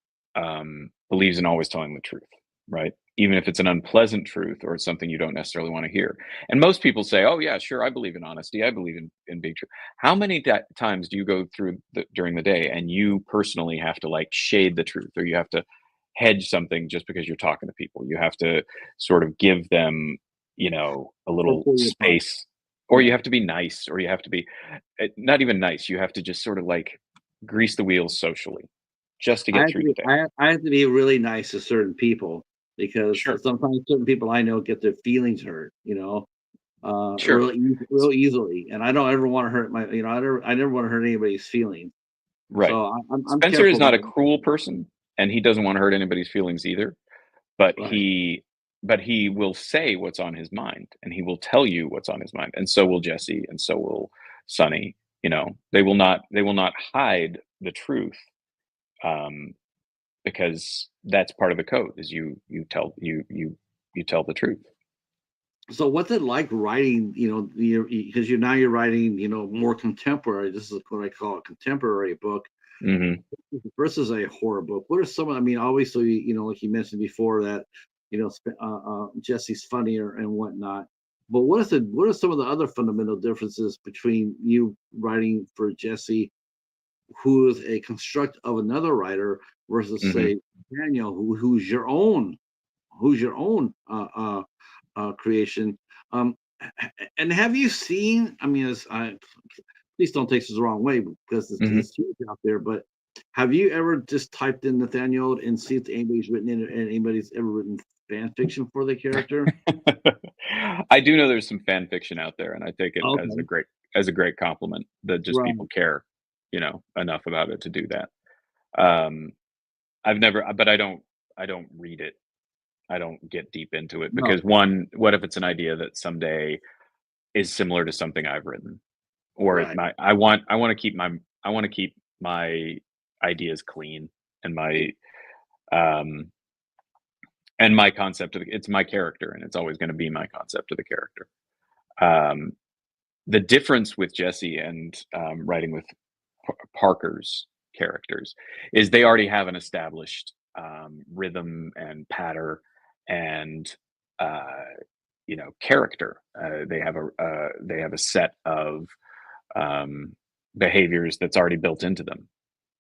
believes in always telling the truth, right? Even if it's an unpleasant truth or it's something you don't necessarily want to hear. And most people say, "Oh yeah, sure, I believe in honesty. I believe in being true." How many times do you go through during the day and you personally have to like shade the truth, or you have to hedge something just because you're talking to people? You have to sort of give them, a Or little pull your punch. space, or you Yeah. have to be nice, or you have to be not even nice. You have to just sort of like grease the wheels socially just to I get have to through be the day. I have to be really nice to certain people because Sure, sometimes certain people I know get their feelings hurt, sure. real easily, and I don't ever wanna hurt I never wanna hurt anybody's feelings. Right. So I'm Spencer is careful not a about it. cruel person, and he doesn't wanna hurt anybody's feelings either, but Right. he will say what's on his mind, and he will tell you what's on his mind, and so will Jesse, and so will Sonny, they will not hide the truth, um, because that's part of the code is you tell the truth. So what's it like writing, because you're writing, more contemporary. This is what I call a contemporary book Mhm, versus a horror book. What are some of, I mean, obviously, like you mentioned before that, Jesse's funnier and whatnot. But what are some of the other fundamental differences between you writing for Jesse, who is a construct of another writer, versus mhm. say Daniel, who's your own creation. And have you seen? I mean, please don't take this the wrong way because Mhm. it's huge out there. But have you ever just typed in Nathaniel and see if anybody's written in and anybody's ever written fan fiction for the character? I do know there's some fan fiction out there, and I take it Okay, as a great compliment that just right. people care, enough about it to do that. Um, I've never, but I don't read it. I don't get deep into it No, because one, what if it's an idea that someday is similar to something I've written, or it right, might. I want to keep my ideas clean and um my concept of it's my character, and it's always going to be my concept of the character. Um, the difference with Jesse and writing with Parker's characters is they already have an established rhythm and patter and character. They have a set of um, behaviors that's already built into them.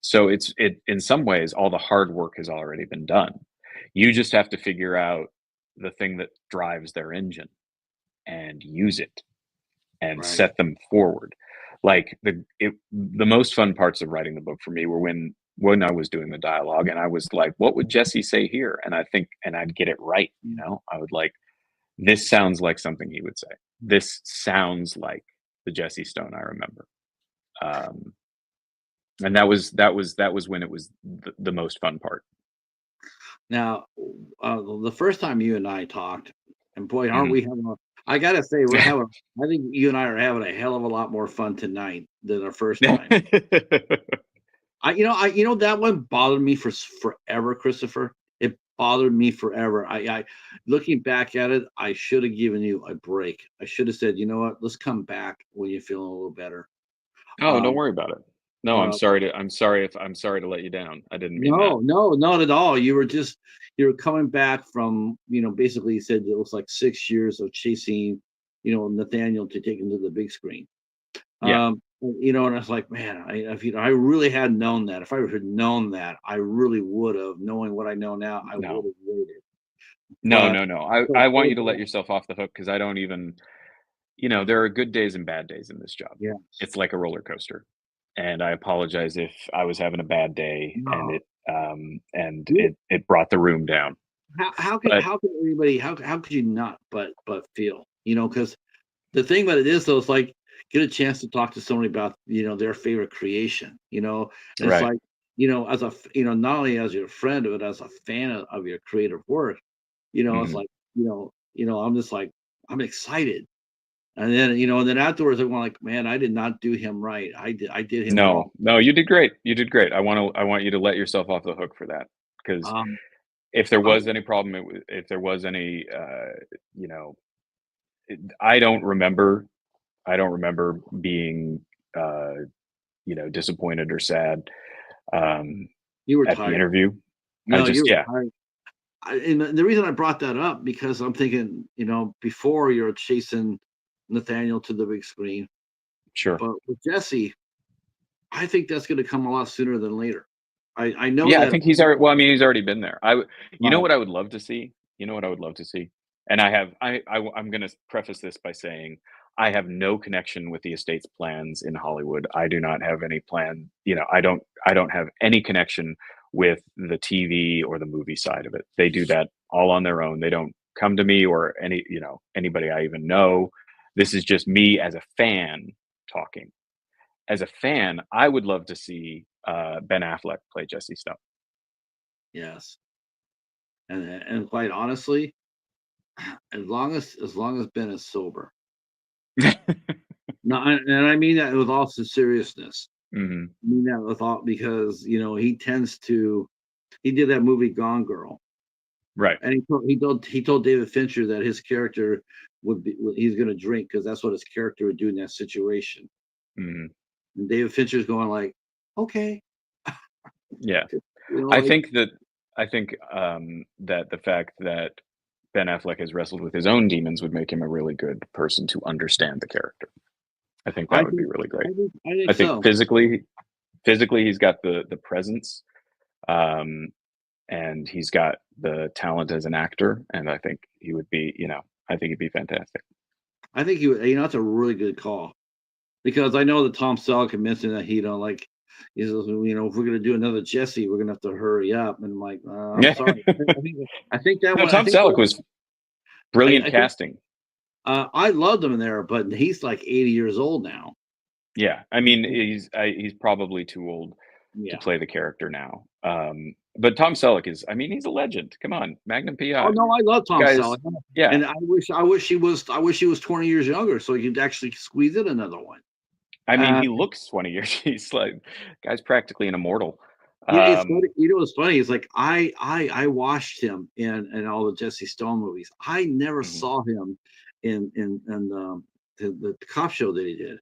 So it in some ways all the hard work has already been done. You just have to figure out the thing that drives their engine and use it and right. set them forward. Like the most fun parts of writing the book for me were when I was doing the dialogue and I was like, what would Jesse say here? And I'd get it right. I would like, this sounds like something he would say. This sounds like the Jesse Stone I remember. Um, and that was when it was the most fun part. Now, the first time you and I talked, and boy, aren't Mhm. we having a I gotta say, we're having I think you and I are having a hell of a lot more fun tonight than our first time. That one bothered me forever, Christopher. It bothered me forever. Looking back at it, I should have given you a break. I should have said, you know what, let's come back when you're feeling a little better. Oh, don't Um, worry about it. No, uh, I'm sorry to let you down. I didn't mean that. no, no, not at all. You were coming back from, basically you said it was like 6 years of chasing, Nathaniel to take him to the big screen. Yeah. And I was like, man, I really had known that. If I had known that, I really would have. Knowing what I know now, I would No. have waited. No, But no, no. I so I want so you to let bad. yourself off the hook because I don't even there are good days and bad days in this job. Yeah. It's like a roller coaster. And I apologize if I was having a bad day and No. You, it brought the room down. But how could anybody how could you not but feel? Because the thing about it is though, it's like get a chance to talk to somebody about their favorite creation. And it's right. like as not only as your friend but as a fan of your creative work. It's Mhm. like I'm just like I'm excited. And then afterwards, I'm like, man, I did not do him right. I did him wrong. No, no, you did great. You did great. I want you to let yourself off the hook for that because Um, if there I, was any problem, if there was any, you know, I don't remember. I don't remember being, disappointed or sad. Um, You were at the tired. interview. I No, you just, were yeah, tired. And the reason I brought that up because I'm thinking, before you're chasing Nathaniel to the big screen, sure. but with Jesse, I think that's going to come a lot sooner than later. I know Yeah, I that. think he's already. Well, I mean, he's already been there. You know uh, what I would love to see. You know what I would love to see. And I'm going to preface this by saying I have no connection with the estate's plans in Hollywood. I do not have any plan. I don't have any connection with the TV or the movie side of it. They do that all on their own. They don't come to me or anybody I even know. This is just me as a fan talking. As a fan, I would love to see Ben Affleck play Jesse Stone. yes, and quite honestly, as long as Ben is sober, no, and I mean that with all seriousness. Mhm. I mean that with all because he tends to. He did that movie Gone Girl, Right. and he told David Fincher that his character he's going to drink because that's what his character would do in that situation. Mhm. And David Fincher's going like, okay, Yeah. I like think that that the fact that Ben Affleck has wrestled with his own demons would make him a really good person to understand the character. I think I that would be think really great. I think I think so. physically he's got the presence, um, and he's got the talent as an actor, and I think he would be, I think he'd be fantastic. I think that's a really good call because I know that Tom Selleck had mentioned that he don't like. He says, if we're gonna do another Jesse, we're gonna have to hurry up. And I'm like, I'm Yeah. sorry. I think that No, one. I Tom think Selleck was brilliant I think casting. I loved him in there, but he's like 80 years old now. Yeah, I mean, he's probably too old to Yeah. play the character now. But Tom Selleck is, I mean, he's a legend. Come on, Magnum Oh PI. no, I love Tom Guys, Selleck, yeah. and I wish he was 20 years younger so he could actually squeeze in another one. I mean, Uh, he looks 20 years. He's like, guy's practically an immortal. it's funny. Um, What's funny? It's like I watched him in all the Jesse Stone movies. I never mhm. saw him in the cop show that he did,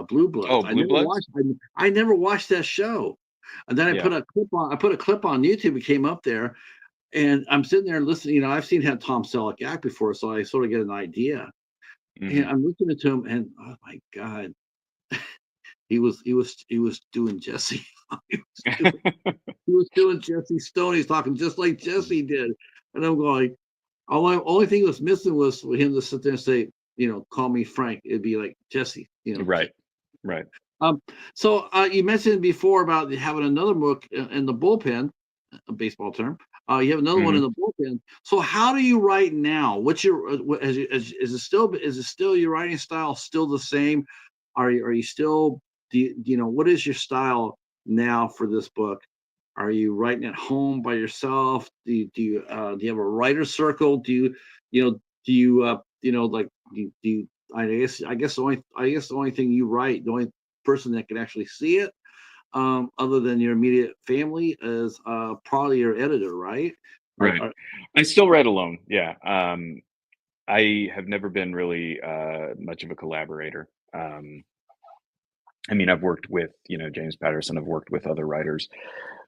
Blue Bloods. Oh, I Blue never Bloods? watched. I never watched that show, and then I Yeah. put a clip on. I put a clip on YouTube. It came up there, and I'm sitting there listening. I've seen Tom Selleck act before, so I sort of get an idea. And Hmm. I'm listening to him, and oh my god, he was doing Jesse. he was doing he was doing Jesse Stone. He's talking just like Jesse did, and I'm going. Only thing was missing was for him to sit there and say, call me Frank. It'd be like Jesse. Right, right. Um. So you mentioned before about having another book in the bullpen, a baseball term. You have another one in Hmm. the bullpen. So how do you write now? What's your is it still your writing style still the same? Are you still what is your style now for this book? Are you writing at home by yourself? Do you have a writer circle? Like do you I guess the only thing you write, the only person that can actually see it other than your immediate family is probably your editor, right? Are, Right. are, I still write alone. Yeah. I have never been really much of a collaborator. I mean, I've worked with, James Patterson, I've worked with other writers.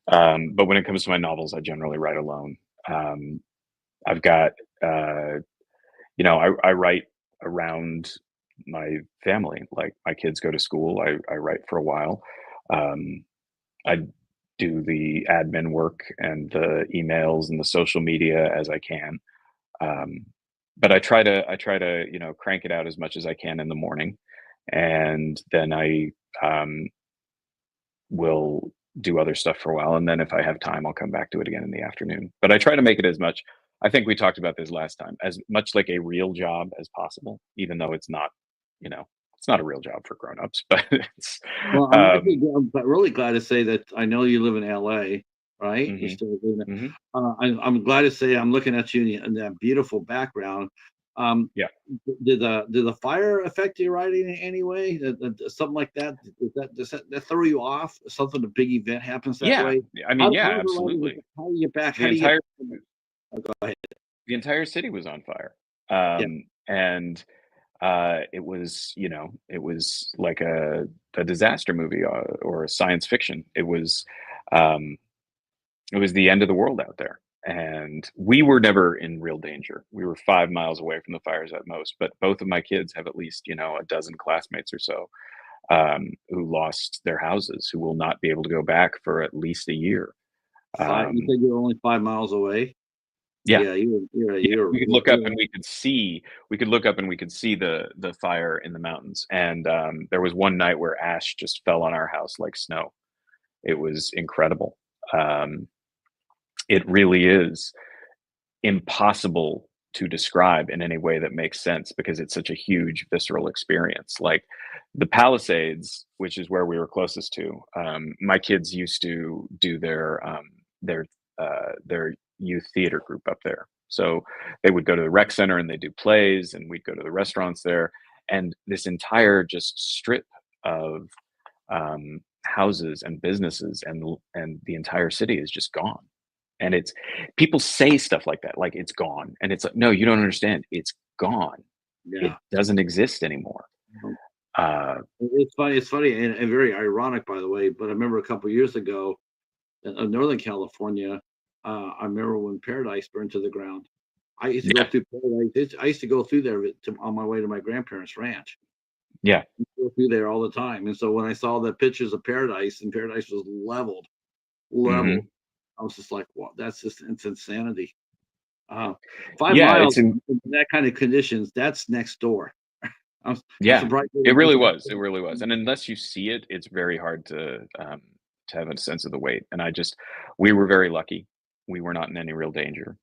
But when it comes to my novels, I generally write alone. Um, I've got, uh, I write around my family. Like my kids go to school, I write for a while. Um, I do the admin work and the emails and the social media as I can. Um, but I try to, crank it out as much as I can in the morning. And then I um, will do other stuff for a while. And then if I have time, I'll come back to it again in the afternoon. But I try to make it as much, I think we talked about this last time, as much like a real job as possible, even though it's not a real job for grown-ups, but it's, well, um, I'm really glad to say that I know you live in LA, right? You mhm, still live in. mhm, I'm glad to say I'm looking at you in that beautiful background. Um, yeah. did the fire affect your writing in any way? Something like that? Does that throw you off? Something a big event happens that Yeah. way? I How mean, do- yeah, how does the writing absolutely. how do you get back? The How do you get? entire Oh, go ahead. the entire city was on fire. Yeah. And it was like a disaster movie or a science fiction. It was, um, It was the end of the world out there. And we were never in real danger. We were 5 miles away from the fires at most, but both of my kids have at least, a dozen classmates or so who lost their houses, who will not be able to go back for at least a year. You Um, said you're only 5 miles away. yeah, Yeah, you're yeah, you're we could look up you're and we could look up and we could see the fire in the mountains. And there was one night where ash just fell on our house like snow. It was incredible. Um, it really is impossible to describe in any way that makes sense because it's such a huge visceral experience. Like the Palisades, which is where we were closest to, my kids used to do their their youth theater group up there. So they would go to the rec center and they do plays, and we'd go to the restaurants there. And this entire just strip of houses and businesses and the entire city is just gone. And it's people say stuff like that, like it's gone, and it's like, no, you don't understand. It's gone. It yeah. doesn't exist anymore. Um, Uh, It's funny and very ironic, by the way. But I remember a couple years ago in Northern California. I remember when Paradise burned to the ground. I used to go yeah, through Paradise. I used to go through there on my way to my grandparents' ranch. yeah, Go through there all the time. And so when I saw the pictures of Paradise and Paradise was leveled, hmm I was just like, "What? It's insanity." Uh, 5 yeah. miles in that kind of conditions, that's next door. I'm Yeah, surprised it I'm really surprised. was. It really was. And unless you see it, it's very hard to have a sense of the weight. And we were very lucky. We were not in any real danger.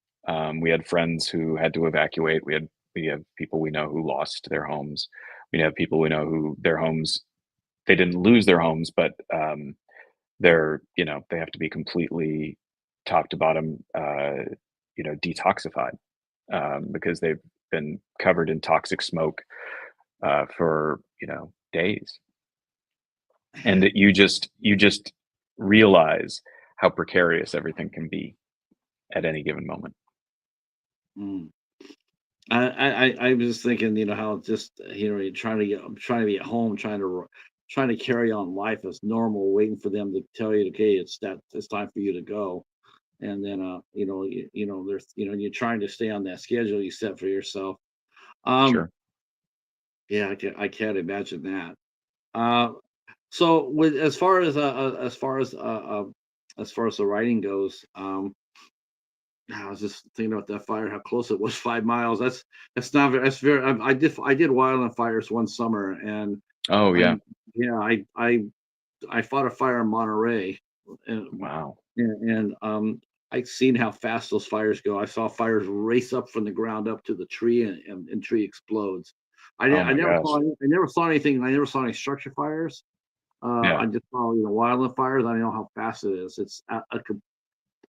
We had friends who had to evacuate. We have people we know who lost their homes. We have people we know who their homes they didn't lose their homes, but they have to be completely top to bottom detoxified because they've been covered in toxic smoke for days, and you just realize how precarious everything can be at any given moment. Mm. I was just thinking, how just, you're trying to be at home, trying to carry on life as normal, waiting for them to tell you, okay, it's time for you to go. And then, there's, you're trying to stay on that schedule you set for yourself. Um, Sure. yeah, I can't imagine that. Uh, so with as far as the writing goes, I was just thinking about that fire, how close it was, 5 miles. That's not very. That's very. I did wildland fires one summer, and Oh I yeah. yeah I fought a fire in Monterey, and Wow. I've seen how fast those fires go. I saw fires race up from the ground up to the tree, and tree explodes. Oh I my never gosh. saw anything. I never saw any structure fires. Yeah. I just saw, wildland fires. I know how fast it is. It's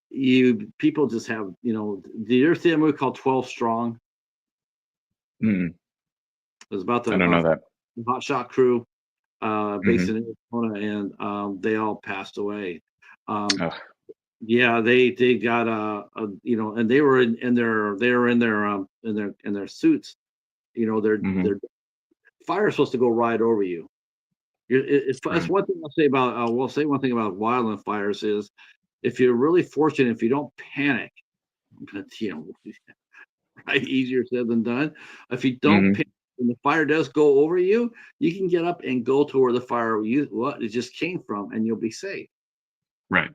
you people just have, the you ever see a movie called 12 Strong? mm It's about I the don't know that. hot shot crew based hmm in Arizona, and they all passed away. Um, Ugh. yeah, they got and they were in their suits. hmm Their fire is supposed to go right over you. That's Right. one thing I'll say about. We'll say one thing about wildland fires is, if you're really fortunate, if you don't panic, but right, easier said than done. If you don't hmm panic when the fire does go over you, you can get up and go to where the fire what it just came from, and you'll be safe. Right.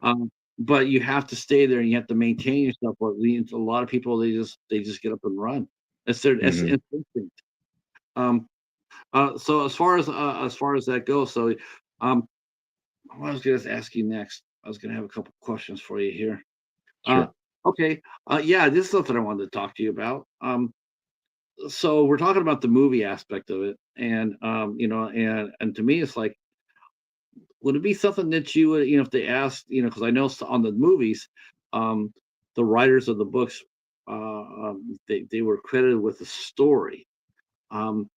But you have to stay there, and you have to maintain yourself. Or a lot of people, they just get up and run. hmm It's instinct. Um, so as far as that goes, so um, what I was going to ask you next, I was going to have a couple questions for you here. Uh, Sure. okay, yeah, this is something I wanted to talk to you about. So we're talking about the movie aspect of it, and and to me, it's like, would it be something that you would, if they asked, because I know on the movies, um, the writers of the books, they were credited with the story. Um,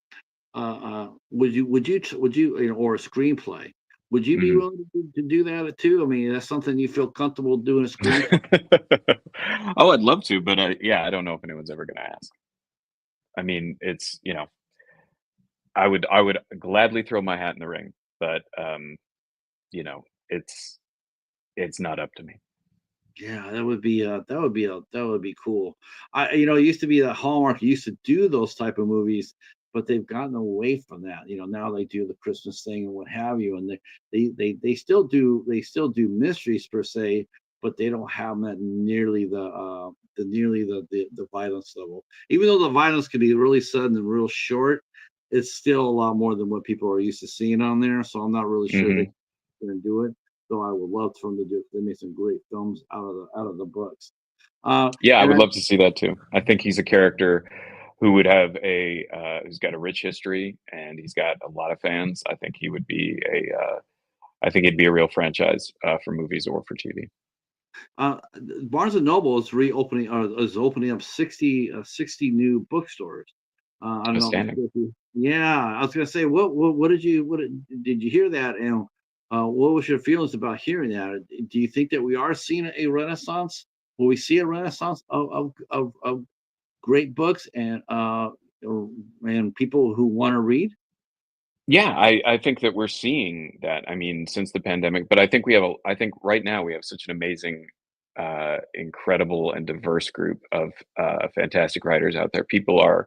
would you, or a screenplay? Would you be hmm willing to do that too? I mean, that's something you feel comfortable doing a screenplay. oh, I'd love to, but yeah, I don't know if anyone's ever going to ask. I mean, it's I would gladly throw my hat in the ring, but you know, it's it's not up to me. Yeah, that would be cool. It used to be that Hallmark used to do those type of movies, but they've gotten away from that. Now they do the Christmas thing and what have you, and they still do mysteries per se, but they don't have that nearly the violence level. Even though the violence can be really sudden and real short, it's still a lot more than what people are used to seeing on there. So I'm not really sure they Hmm. can do it. So I would love for them to do it. They made some great films out of the books. Yeah, I And would I love to see that too. I think he's a character who would have who's got a rich history and he's got a lot of fans. I think he would be I think it'd be a real franchise for movies or for TV. Barnes and Noble is reopening, is opening up 60 new bookstores. I don't know Outstanding. yeah, I was gonna say, what did you, did you hear that? And what was your feelings about hearing that? Do you think that we are seeing a renaissance? Will we see a renaissance of great books and people who want to read? Yeah, I think that we're seeing that. I mean, since the pandemic, but I think I think right now we have such an amazing, incredible and diverse group of fantastic writers out there. People are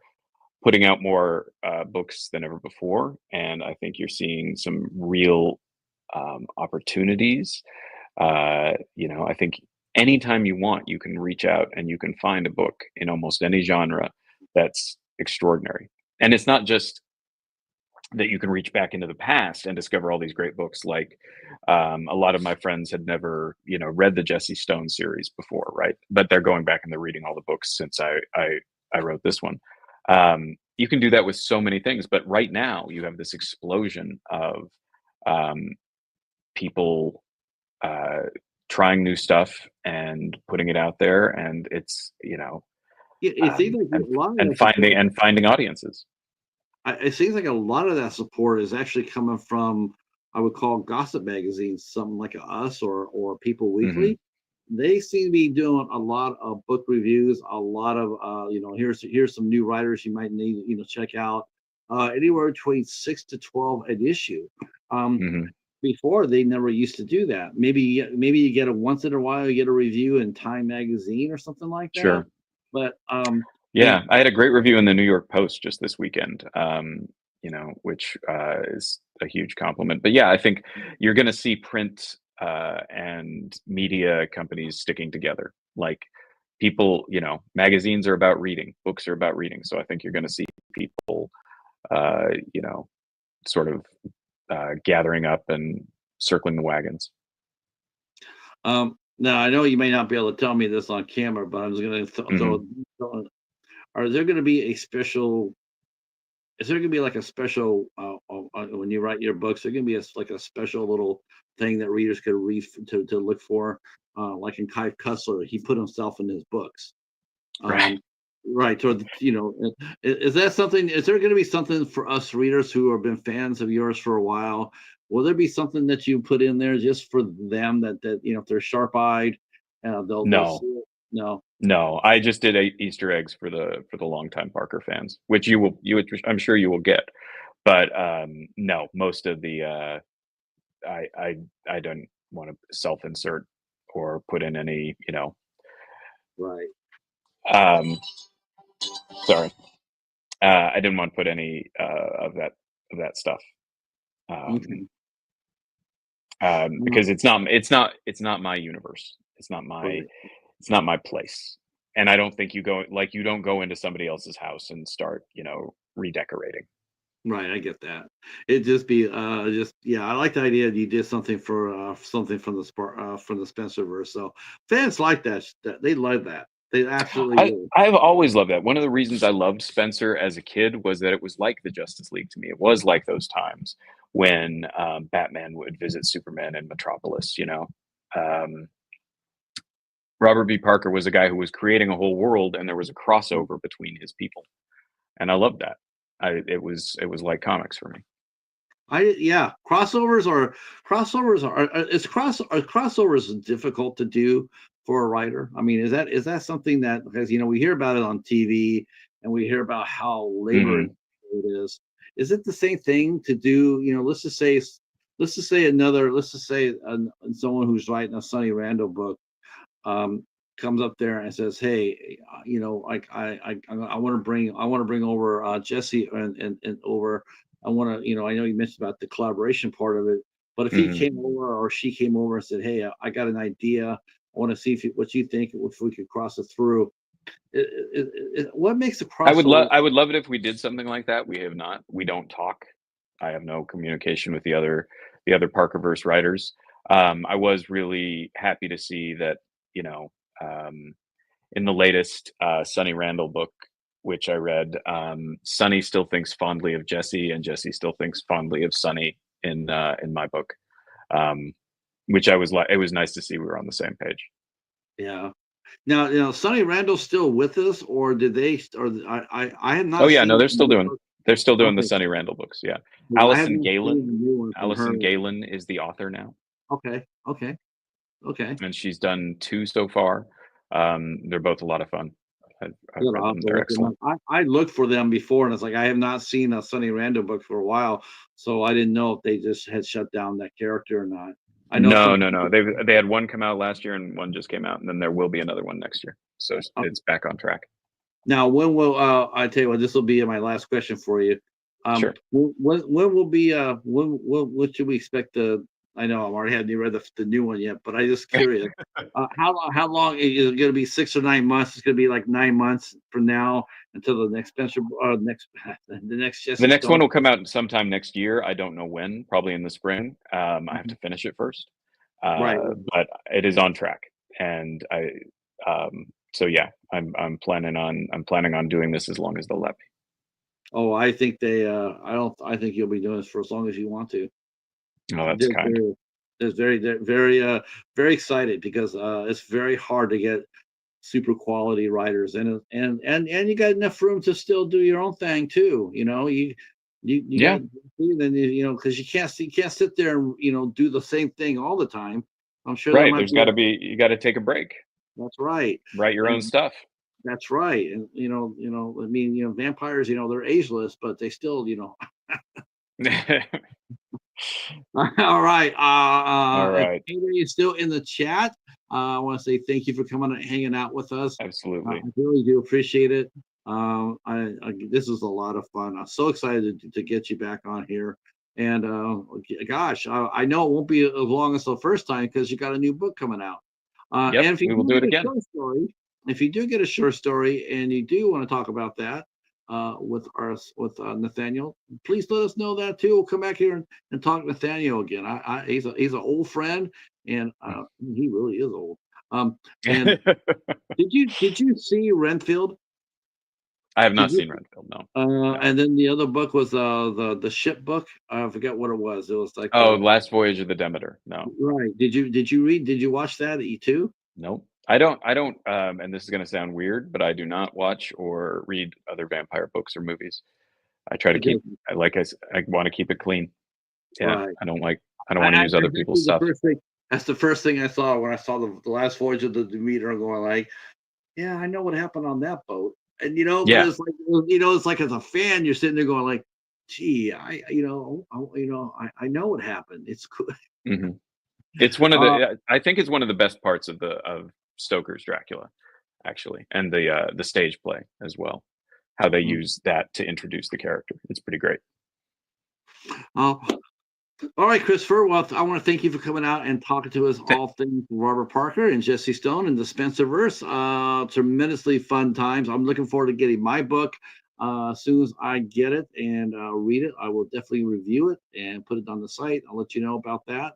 putting out more books than ever before, and I think you're seeing some real opportunities. I think anytime you want, you can reach out and you can find a book in almost any genre that's extraordinary. And it's not just that you can reach back into the past and discover all these great books. Like a lot of my friends had never, read the Jesse Stone series before, right? But they're going back and they're reading all the books since I wrote this one. You can do that with so many things, but right now you have this explosion of um, people uh, trying new stuff and putting it out there, and it's It seems like a lot of and that support. finding audiences. It seems like a lot of that support is actually coming from, I would call gossip magazines, something like Us or People Hmm. Weekly. They seem to be doing a lot of book reviews, a lot of here's some new writers you might need check out. Anywhere between 6 to 12 an issue. Um, Hmm. Before they never used to do that. Maybe you get a once in a while you get a review in Time magazine or something like that. Sure. But Yeah, they I had a great review in the New York Post just this weekend, which is a huge compliment. But yeah, I think you're going to see print and media companies sticking together. Like people, magazines are about reading, books are about reading. So I think you're going to see people, uh, you know, sort of gathering up and circling the wagons. now I know you may not be able to tell me this on camera, but I'm just going to Hmm. are there going to be a special? Is there going to be like a special when you write your books? There going to be like a special little thing that readers could read to look for, like in Kai Cussler, he put himself in his books. Right. Um, right. So is that something? Is there going to be something for us readers who have been fans of yours for a while? Will there be something that you put in there just for them that if they're sharp eyed, they'll see No, it? No. no, I just did Easter eggs for the longtime Parker fans, which I'm sure you will get. But no, most of the I don't want to self-insert or put in any, Right. um, sorry, I didn't want to put any of that stuff um, Okay. Uh, because it's not my universe. right. It's not my place. And I don't think you don't go into somebody else's house and start, redecorating. Right, I get that. It just be just yeah, I like the idea that you did something for something from the Spencerverse. So fans like that they love that. They absolutely do. I've always loved that. One of the reasons I loved Spencer as a kid was that it was like the Justice League to me. It was like those times when Batman would visit Superman in Metropolis. Um, Robert B. Parker was a guy who was creating a whole world, and there was a crossover between his people, and I loved that. It was like comics for me. Yeah, crossovers difficult to do for a writer? I mean, is that something that, because we hear about it on TV and we hear about how labor Hmm. intensive it is. Is it the same thing to do? Let's just say someone who's writing a Sonny Randall book. comes up there and says, "Hey, like I want to bring over Jesse and over. I want to, I know you mentioned about the collaboration part of it, but if he Hmm. came over or she came over and said, "Hey, I got an idea. I want to see what you think if we could cross it through." What makes the crossover? I would love it if we did something like that. We have not. We don't talk. I have no communication with the other Parkerverse writers. I was really happy to see that, you know, um, in the latest Sonny Randall book, which I read, Sonny still thinks fondly of Jesse, and Jesse still thinks fondly of Sonny in my book. Um, which I was like, it was nice to see we were on the same page. Yeah. Now, Sonny Randall's still with us, or did they? Or I have Oh not yeah, no, seen the new book. they're still doing the Okay, Sonny Randall books. Yeah, yeah, I have Allison not seen the Galen, new one from her. Allison Galen is the author now, Okay, okay, okay. and she's done two so far. They're both a lot of fun. I've Good. read I'll have them. to They're look them up. excellent. I looked for them before, and it's like I have not seen a Sonny Randall book for a while, so I didn't know if they just had shut down that character or not. I know No, some. no, no. They had one come out last year and one just came out, and then there will be another one next year. So it's back on track. Now, when will I tell you what? This will be my last question for you. Sure. When will be what should we expect the? I know I'm already haven't read the new one yet, but I just curious. How long is it going to be? 6 or 9 months? It's going to be like 9 months from now until the next Spencer next the next The Jesse next one Stone. will come out sometime next year. I don't know when, probably in the spring. I have to Mhm. finish it first, Right. but it is on track, and so yeah, I'm planning on doing this as long as they'll let Oh, I think they. I don't. I think you'll be doing this for as long as you want to. me. Oh, that's They're kind. very, they're very, very excited because it's very hard to get super quality writers, and you got enough room to still do your own thing too. You got Yeah, then because you can't sit there and do the same thing all the time. I'm sure there right. might There's be got to be you got to take a break, that's right, write your own and stuff. that's right, and I mean vampires they're ageless, but they still All right. All If right, anybody is still in the chat, I want to say thank you for coming and hanging out with us. absolutely. I really do appreciate it. This is a lot of fun. I'm so excited to get you back on here. And gosh, I know it won't be as long as the first time because you got a new book coming out. Yep, And if you we will do do it get a again. short story, if you do get a short story and you do want to talk about that with Nathaniel, please let us know that too. We'll come back here and talk to Nathaniel again. He's an old friend, and he really is old. And did you see Renfield? I have Did not you? seen Renfield. No, no. And then the other book was the ship book. I forget what it was. It was like Oh, Last Voyage of the Demeter. No, right. Did you watch that too? nope. I don't, and this is going to sound weird, but I do not watch or read other vampire books or movies. I try to keep, Because I want to keep it clean. Yeah, right. I don't want to use other That's people's actually the stuff. first thing. That's the first thing I saw when I saw the last voyage of the Demeter. I'm going like, yeah, I know what happened on that boat, and but Yeah. it's like it's like as a fan, you're sitting there going like, gee, I know what happened. It's cool. Hmm. It's one of Uh, the, I think it's one of the best parts of of Stoker's Dracula, actually, and the stage play as well. How they mm, use that to introduce the character. It's pretty great. uh, all right, Christopher. Well, I want to thank you for coming out and talking to us Th- all things Robert Parker and Jesse Stone and the Spencerverse. Tremendously fun times. I'm looking forward to getting my book as soon as I get it and read it. I will definitely review it and put it on the site. I'll let you know about that.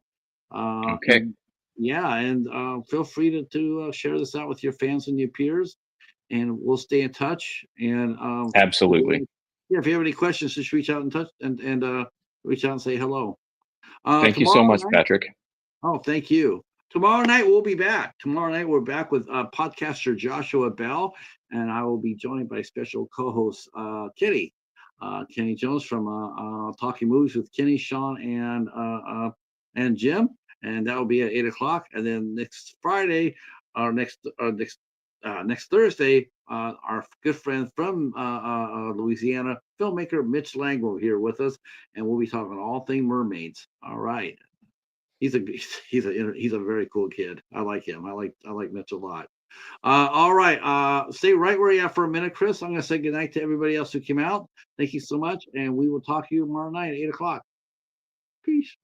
Okay. And yeah, and feel free to share this out with your fans and your peers, and we'll stay in touch. And Absolutely. if you have any questions, just reach out and touch and reach out and say hello. Thank you so Tomorrow much, night. Patrick. Oh, thank you. Tomorrow night we'll be back. Tomorrow night we're back with podcaster Joshua Bell, and I will be joined by special co-host Kenny Jones from Talking Movies with Kenny, Sean, and Jim, and that will be at 8 o'clock. And then next Friday, or next Thursday, our good friend from Louisiana, filmmaker Mitch Lang will be here with us, and we'll be talking all thing mermaids. All right. He's a very cool kid. I like him. I like Mitch a lot. All right. Stay right where you are for a minute, Chris. I'm going to say goodnight to everybody else who came out. Thank you so much, and we will talk to you tomorrow night at 8 o'clock. Peace.